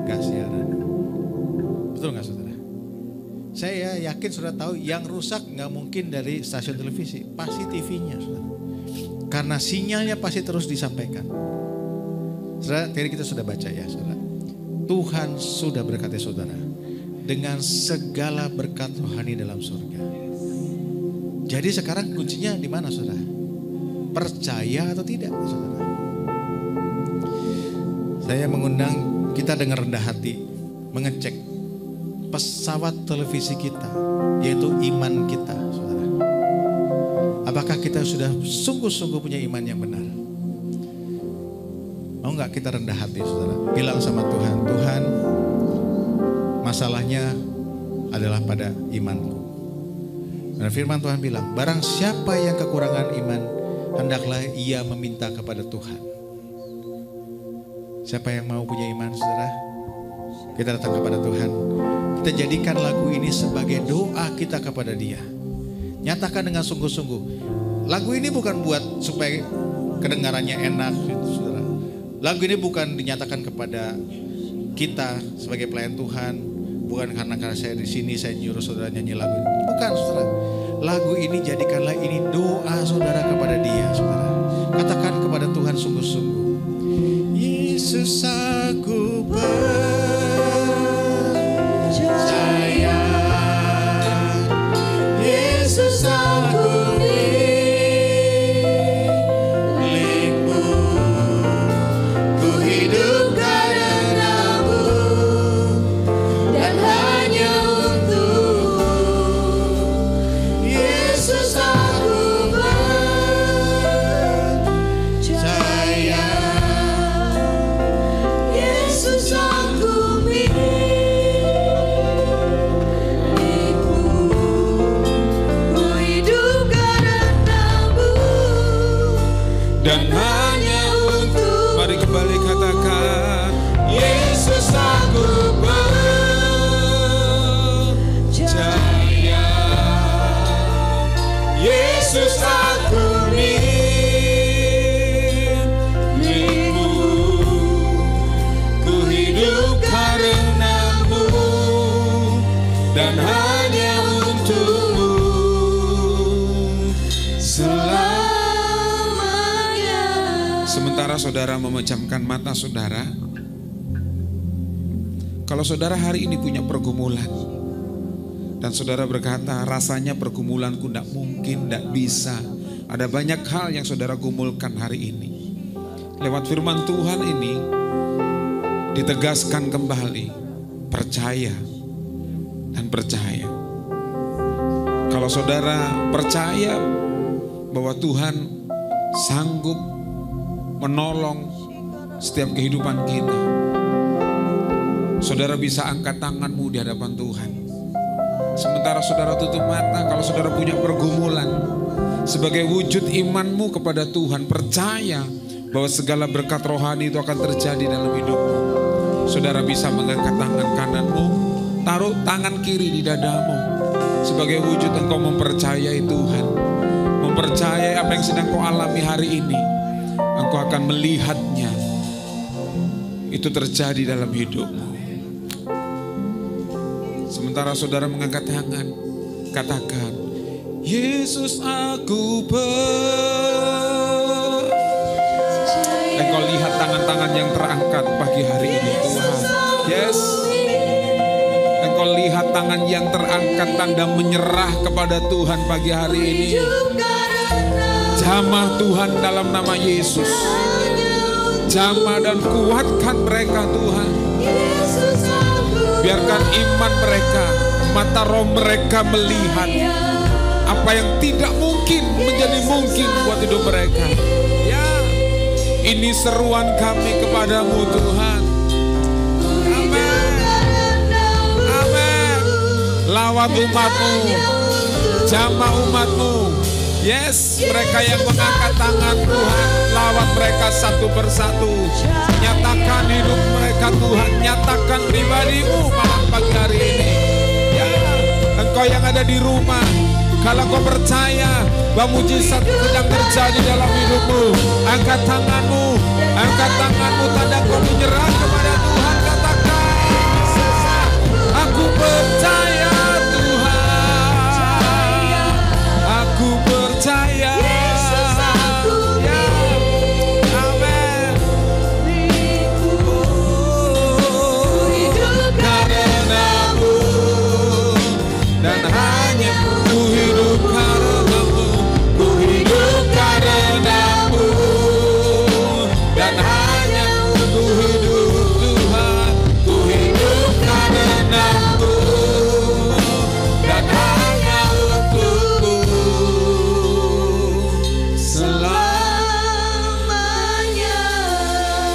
gak siaran? Betul gak saudara? Saya yakin saudara tahu yang rusak gak mungkin dari stasiun televisi, pasti TV-nya saudara. Karena sinyalnya pasti terus disampaikan. Saudara, tadi kita sudah baca ya saudara. Tuhan sudah berkati saudara dengan segala berkat rohani dalam surga. Jadi sekarang kuncinya di mana saudara? Percaya atau tidak saudara? Saya mengundang kita dengan rendah hati mengecek pesawat televisi kita, yaitu iman kita saudara. Apakah kita sudah sungguh-sungguh punya iman yang benar? Mau gak kita rendah hati saudara? Bilang sama Tuhan, Tuhan masalahnya adalah pada imanku. Dan firman Tuhan bilang, barang siapa yang kekurangan iman, hendaklah ia meminta kepada Tuhan. Siapa yang mau punya iman saudara? Kita datang kepada Tuhan. Kita jadikan lagu ini sebagai doa kita kepada Dia. Nyatakan dengan sungguh-sungguh. Lagu ini bukan buat supaya kedengarannya enak saudara. Lagu ini bukan dinyatakan kepada kita sebagai pelayan Tuhan bukan karena saya di sini saya nyuruh saudara nyanyi lagu ini. Bukan saudara. Lagu ini jadikanlah ini doa saudara kepada Dia, saudara. Katakan kepada Tuhan sungguh-sungguh. Yesus aku percaya, Yesus aku milikmu, ku hidup karenamu dan hanya untukmu. Yesus aku percaya, Yesus aku milikmu, ku hidup karenamu dan hanya untuk. Mari kembali katakan, Yesus aku percaya, Yesus aku milikmu, ku hidup karenamu dan hanya untukmu selamanya. Sementara saudara memejamkan mata saudara, kalau saudara hari ini punya pergumulan dan saudara berkata rasanya pergumulanku tidak mungkin, tidak bisa, ada banyak hal yang saudara gumulkan hari ini, lewat firman Tuhan ini ditegaskan kembali, percaya dan percaya. Kalau saudara percaya bahwa Tuhan sanggup menolong setiap kehidupan kita, saudara bisa angkat tanganmu di hadapan Tuhan. Sementara saudara tutup mata, kalau saudara punya pergumulan, sebagai wujud imanmu kepada Tuhan, percaya bahwa segala berkat rohani itu akan terjadi dalam hidupmu. Saudara bisa mengangkat tangan kananmu, taruh tangan kiri di dadamu, sebagai wujud engkau mempercayai Tuhan, mempercayai apa yang sedang kau alami hari ini. Engkau akan melihatnya, itu terjadi dalam hidupmu. Sementara saudara mengangkat tangan, katakan, Yesus aku percaya. Engkau lihat tangan-tangan yang terangkat pagi hari ini Tuhan. Yes. Engkau lihat tangan yang terangkat, tanda menyerah kepada Tuhan pagi hari ini. Jamah Tuhan dalam nama Yesus. Jamah dan kuatkan mereka Tuhan. Biarkan iman mereka, mata roh mereka melihat apa yang tidak mungkin menjadi mungkin buat hidup mereka. Ya, ini seruan kami kepadamu Tuhan. Amin. Amin. Lawat umatmu, jamah umatmu. Yes, mereka yang mengangkat tangan Tuhan, lawat mereka satu persatu. Nyatakan hidup mereka Tuhan, nyatakan pribadimu malam pagi hari ini. Ya, engkau yang ada di rumah, kalau kau percaya bahwa mujizat sedang terjadi dalam hidupmu, angkat tanganmu, tanda kau menyerah kepada Tuhan. Katakan, aku percaya Tuhan, aku percaya.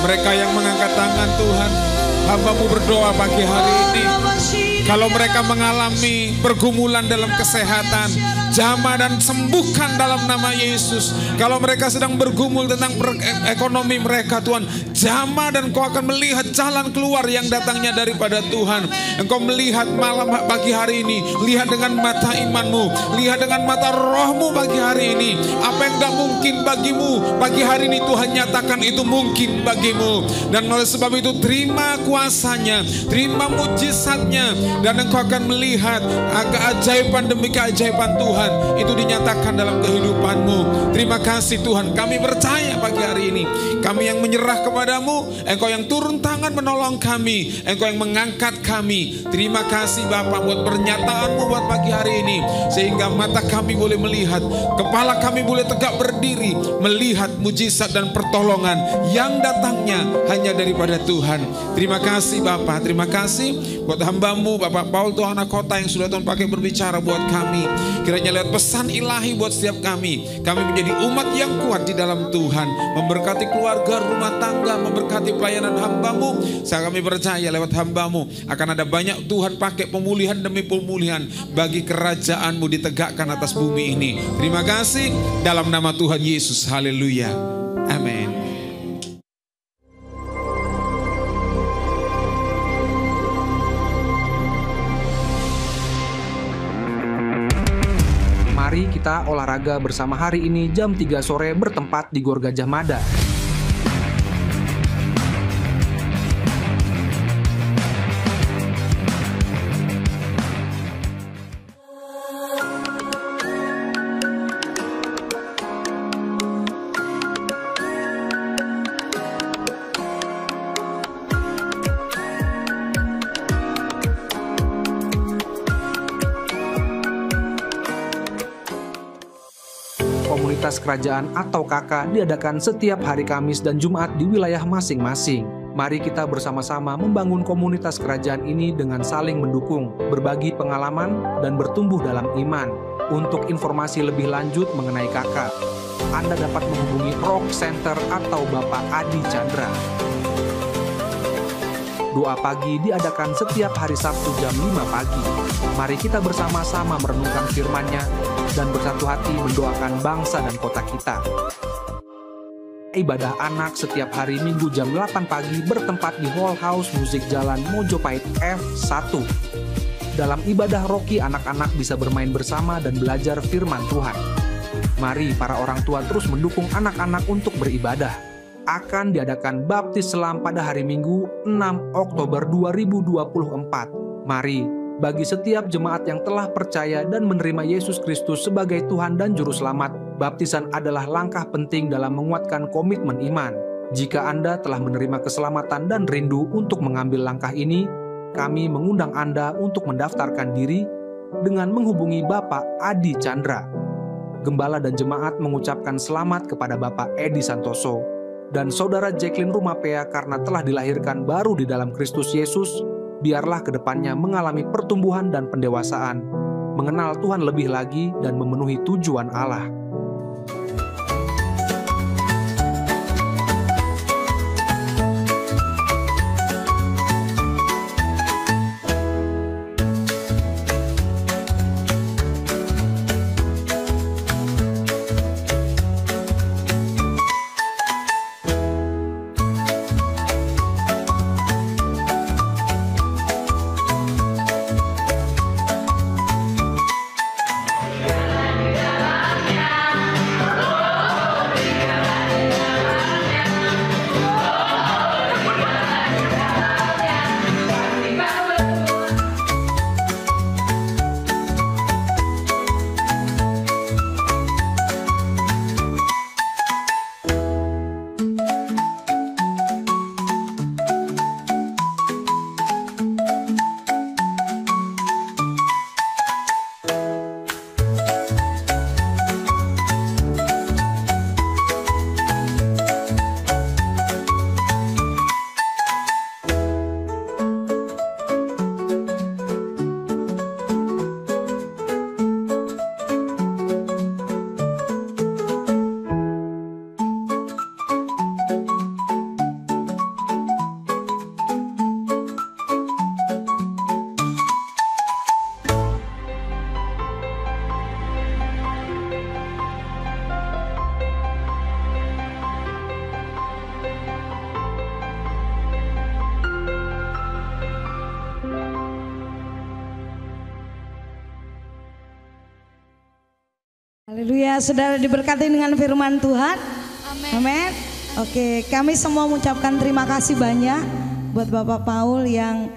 Mereka yang mengangkat tangan Tuhan, hamba-Mu berdoa pagi hari ini. Kalau mereka mengalami pergumulan dalam kesehatan, jamah dan sembuhkan dalam nama Yesus. Kalau mereka sedang bergumul tentang ekonomi mereka Tuhan, jamah dan Engkau akan melihat jalan keluar yang datangnya daripada Tuhan. Engkau melihat malam pagi hari ini, lihat dengan mata imanmu, lihat dengan mata rohmu pagi hari ini. Apa yang tidak mungkin bagimu, pagi hari ini Tuhan nyatakan itu mungkin bagimu. Dan oleh sebab itu terima kuasanya, terima mujizatnya, dan engkau akan melihat keajaiban demi keajaiban Tuhan itu dinyatakan dalam kehidupanmu. Terima kasih Tuhan, kami percaya pagi hari ini, kami yang menyerah kepadamu, Engkau yang turun tangan menolong kami, Engkau yang mengangkat kami. Terima kasih Bapa buat pernyataanmu buat pagi hari ini, sehingga mata kami boleh melihat, kepala kami boleh tegak berdiri, melihat mujizat dan pertolongan yang datangnya hanya daripada Tuhan. Terima kasih Bapa, terima kasih buat hamba-Mu Bapak Paul Tuhan anak kota yang sudah Tuhan pakai berbicara buat kami. Kiranya lewat pesan ilahi buat setiap kami menjadi umat yang kuat di dalam Tuhan, memberkati keluarga, rumah tangga, memberkati pelayanan hamba-Mu. Saya kami percaya lewat hamba-Mu akan ada banyak Tuhan pakai pemulihan demi pemulihan bagi kerajaan-Mu ditegakkan atas bumi ini. Terima kasih dalam nama Tuhan Yesus. Haleluya. Amin. Mari kita olahraga bersama hari ini jam 3 sore bertempat di Gor Gajah Mada. Komunitas Kerajaan atau KK diadakan setiap hari Kamis dan Jumat di wilayah masing-masing. Mari kita bersama-sama membangun komunitas kerajaan ini dengan saling mendukung, berbagi pengalaman, dan bertumbuh dalam iman. Untuk informasi lebih lanjut mengenai KK, Anda dapat menghubungi Rock Center atau Bapak Adi Chandra. Doa pagi diadakan setiap hari Sabtu jam 5 pagi. Mari kita bersama-sama merenungkan firman-Nya dan bersatu hati mendoakan bangsa dan kota kita. Ibadah anak setiap hari Minggu jam 8 pagi bertempat di Hall House Musik Jalan Mojopahit F1. Dalam ibadah roki, anak-anak bisa bermain bersama dan belajar firman Tuhan. Mari para orang tua terus mendukung anak-anak untuk beribadah. Akan diadakan baptis selam pada hari Minggu 6 Oktober 2024. Mari, bagi setiap jemaat yang telah percaya dan menerima Yesus Kristus sebagai Tuhan dan Juru Selamat, baptisan adalah langkah penting dalam menguatkan komitmen iman. Jika Anda telah menerima keselamatan dan rindu untuk mengambil langkah ini, kami mengundang Anda untuk mendaftarkan diri dengan menghubungi Bapak Adi Chandra. Gembala dan jemaat mengucapkan selamat kepada Bapak Edi Santoso dan Saudara Jacqueline Rumapea karena telah dilahirkan baru di dalam Kristus Yesus. Biarlah kedepannya mengalami pertumbuhan dan pendewasaan, mengenal Tuhan lebih lagi dan memenuhi tujuan Allah. Haleluya, saudara diberkati dengan firman Tuhan. Amin. Oke, kami semua mengucapkan terima kasih banyak buat Bapak Paul yang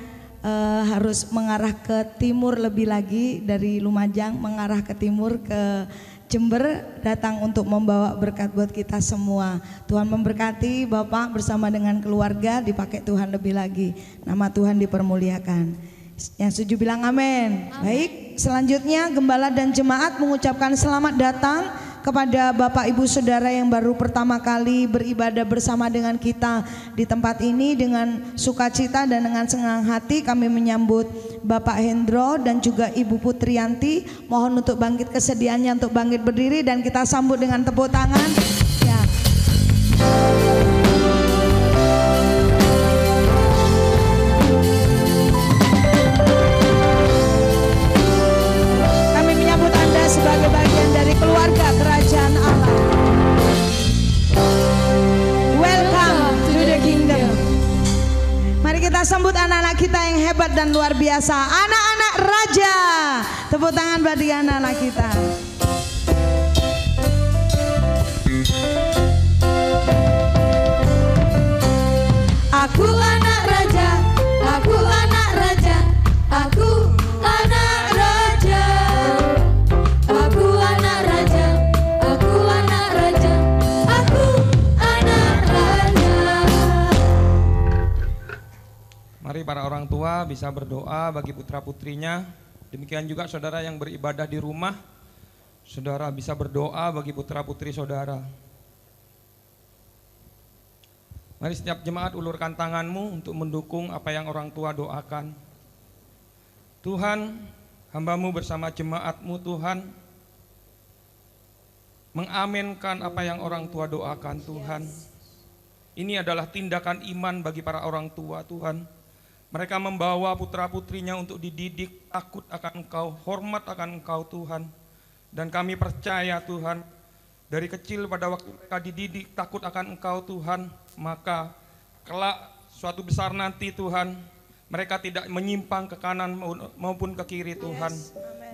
harus mengarah ke timur lebih lagi dari Lumajang, mengarah ke timur ke Jember, datang untuk membawa berkat buat kita semua. Tuhan memberkati Bapak bersama dengan keluarga, dipakai Tuhan lebih lagi. Nama Tuhan dipermuliakan. Yang setuju bilang amin. Baik, selanjutnya gembala dan jemaat mengucapkan selamat datang kepada Bapak Ibu Saudara yang baru pertama kali beribadah bersama dengan kita di tempat ini. Dengan sukacita dan dengan senang hati kami menyambut Bapak Hendro dan juga Ibu Putrianti. Mohon untuk bangkit kesediaannya untuk bangkit berdiri dan kita sambut dengan tepuk tangan. Ya. Sebagai bagian dari keluarga kerajaan Allah. Welcome to the kingdom. Mari kita sambut anak-anak kita yang hebat dan luar biasa, anak-anak raja. Tepuk tangan bagi anak-anak kita. Aku anak raja, aku anak raja, aku anak raja. Aku anak raja, aku anak raja, aku anak raja. Mari para orang tua bisa berdoa bagi putra-putrinya. Demikian juga saudara yang beribadah di rumah, saudara bisa berdoa bagi putra-putri saudara. Mari setiap jemaat ulurkan tanganmu untuk mendukung apa yang orang tua doakan. Tuhan, hamba-Mu bersama jemaat-Mu Tuhan, mengaminkan apa yang orang tua doakan Tuhan. Ini adalah tindakan iman bagi para orang tua Tuhan. Mereka membawa putra-putrinya untuk dididik takut akan Engkau, hormat akan Engkau Tuhan. Dan kami percaya Tuhan, dari kecil pada waktu mereka dididik takut akan Engkau Tuhan, maka kelak suatu besar nanti Tuhan, mereka tidak menyimpang ke kanan maupun ke kiri Tuhan.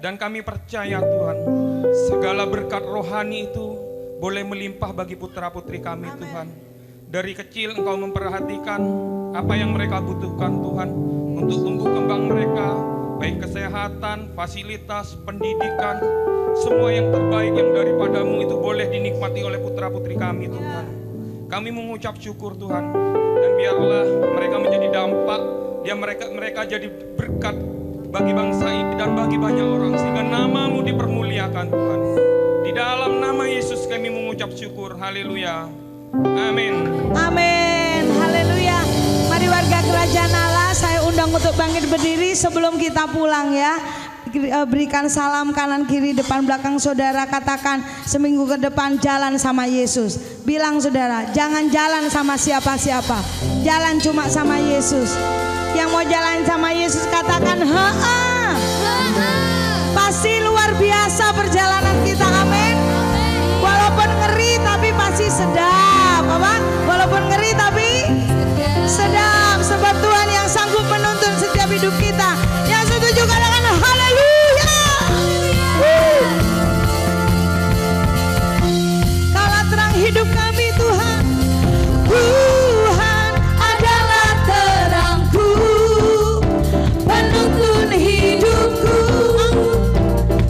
Dan kami percaya Tuhan, segala berkat rohani itu boleh melimpah bagi putra-putri kami Tuhan. Dari kecil Engkau memperhatikan apa yang mereka butuhkan Tuhan, untuk tumbuh kembang mereka, baik kesehatan, fasilitas, pendidikan, semua yang terbaik yang daripadamu itu boleh dinikmati oleh putra-putri kami Tuhan. Kami mengucap syukur Tuhan, dan biarlah mereka menjadi dampak, mereka jadi berkat bagi bangsa ini dan bagi banyak orang, sehingga nama-Mu dipermuliakan Tuhan. Di dalam nama Yesus kami mengucap syukur. Haleluya. Amin. Amin. Haleluya. Mari warga kerajaan Allah, saya undang untuk bangkit berdiri sebelum kita pulang ya. Berikan salam kanan kiri depan belakang saudara, katakan seminggu ke depan jalan sama Yesus. Bilang saudara, jangan jalan sama siapa-siapa, jalan cuma sama Yesus. Yang mau jalan sama Yesus katakan ha-ha. Pasti luar biasa perjalanan kita, amin. Walaupun ngeri tapi pasti sedap, apa? Walaupun ngeri tapi sedap, sebab Tuhan yang sanggup menuntun setiap hidup kita. Yang setuju katakan haleluya. Kaulah terang hidup kami Tuhan. Tuhan adalah terangku, penuntun hidupku.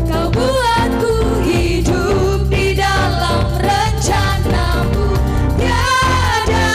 Kau buatku hidup di dalam rencana-Mu. Tiada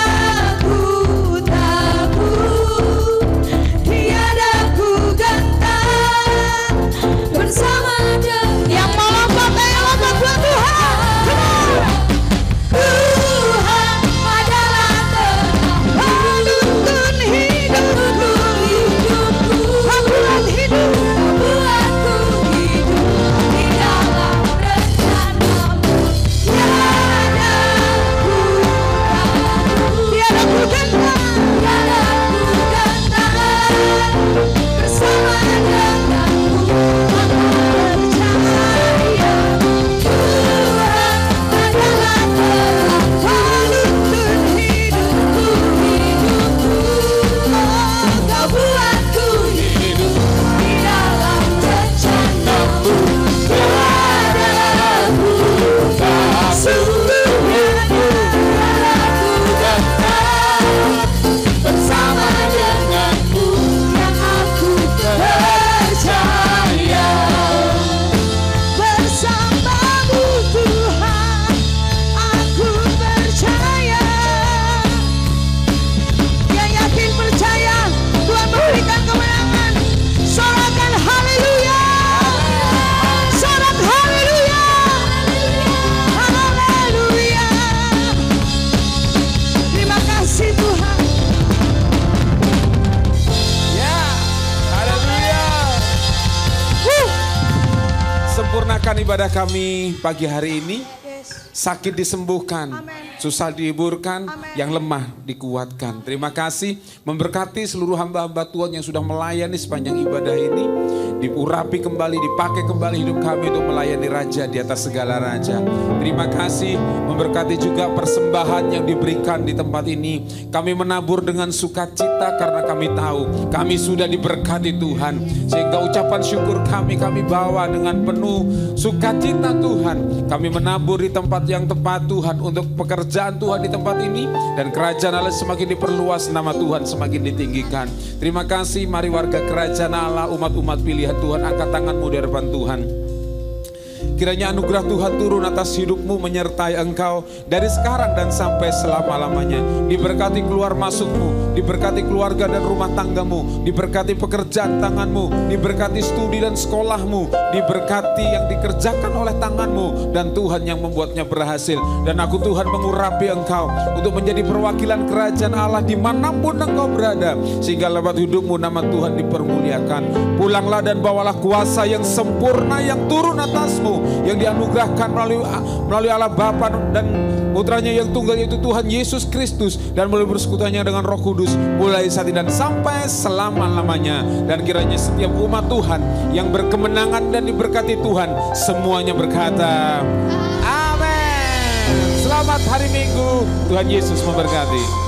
ibadah kami pagi hari ini. Sakit disembuhkan, susah dihiburkan, yang lemah dikuatkan. Terima kasih memberkati seluruh hamba-hamba Tuhan yang sudah melayani sepanjang ibadah ini. Diurapi kembali, dipakai kembali hidup kami untuk melayani Raja di atas segala Raja. Terima kasih memberkati juga persembahan yang diberikan di tempat ini. Kami menabur dengan sukacita karena kami tahu kami sudah diberkati Tuhan. Sehingga ucapan syukur kami bawa dengan penuh sukacita Tuhan. Kami menabur di tempat yang tepat Tuhan untuk pekerjaan Tuhan di tempat ini, dan kerajaan Allah semakin diperluas, nama Tuhan semakin ditinggikan. Terima kasih, mari warga kerajaan Allah, umat-umat pilihan Tuhan, angkat tanganmu di hadapan Tuhan. Kiranya anugerah Tuhan turun atas hidupmu, menyertai engkau dari sekarang dan sampai selama-lamanya. Diberkati keluar masukmu, diberkati keluarga dan rumah tanggamu, diberkati pekerjaan tanganmu, diberkati studi dan sekolahmu, diberkati yang dikerjakan oleh tanganmu, dan Tuhan yang membuatnya berhasil. Dan aku Tuhan mengurapi engkau untuk menjadi perwakilan kerajaan Allah dimanapun engkau berada, sehingga lewat hidupmu nama Tuhan dipermuliakan. Pulanglah dan bawalah kuasa yang sempurna yang turun atasmu, yang dianugerahkan melalui Allah Bapa dan Putranya yang tunggal, yaitu Tuhan Yesus Kristus, dan melalui persekutuannya dengan Roh Kudus mulai saat ini dan sampai selama-lamanya. Dan kiranya setiap umat Tuhan yang berkemenangan dan diberkati Tuhan semuanya berkata amin. Selamat hari Minggu, Tuhan Yesus memberkati.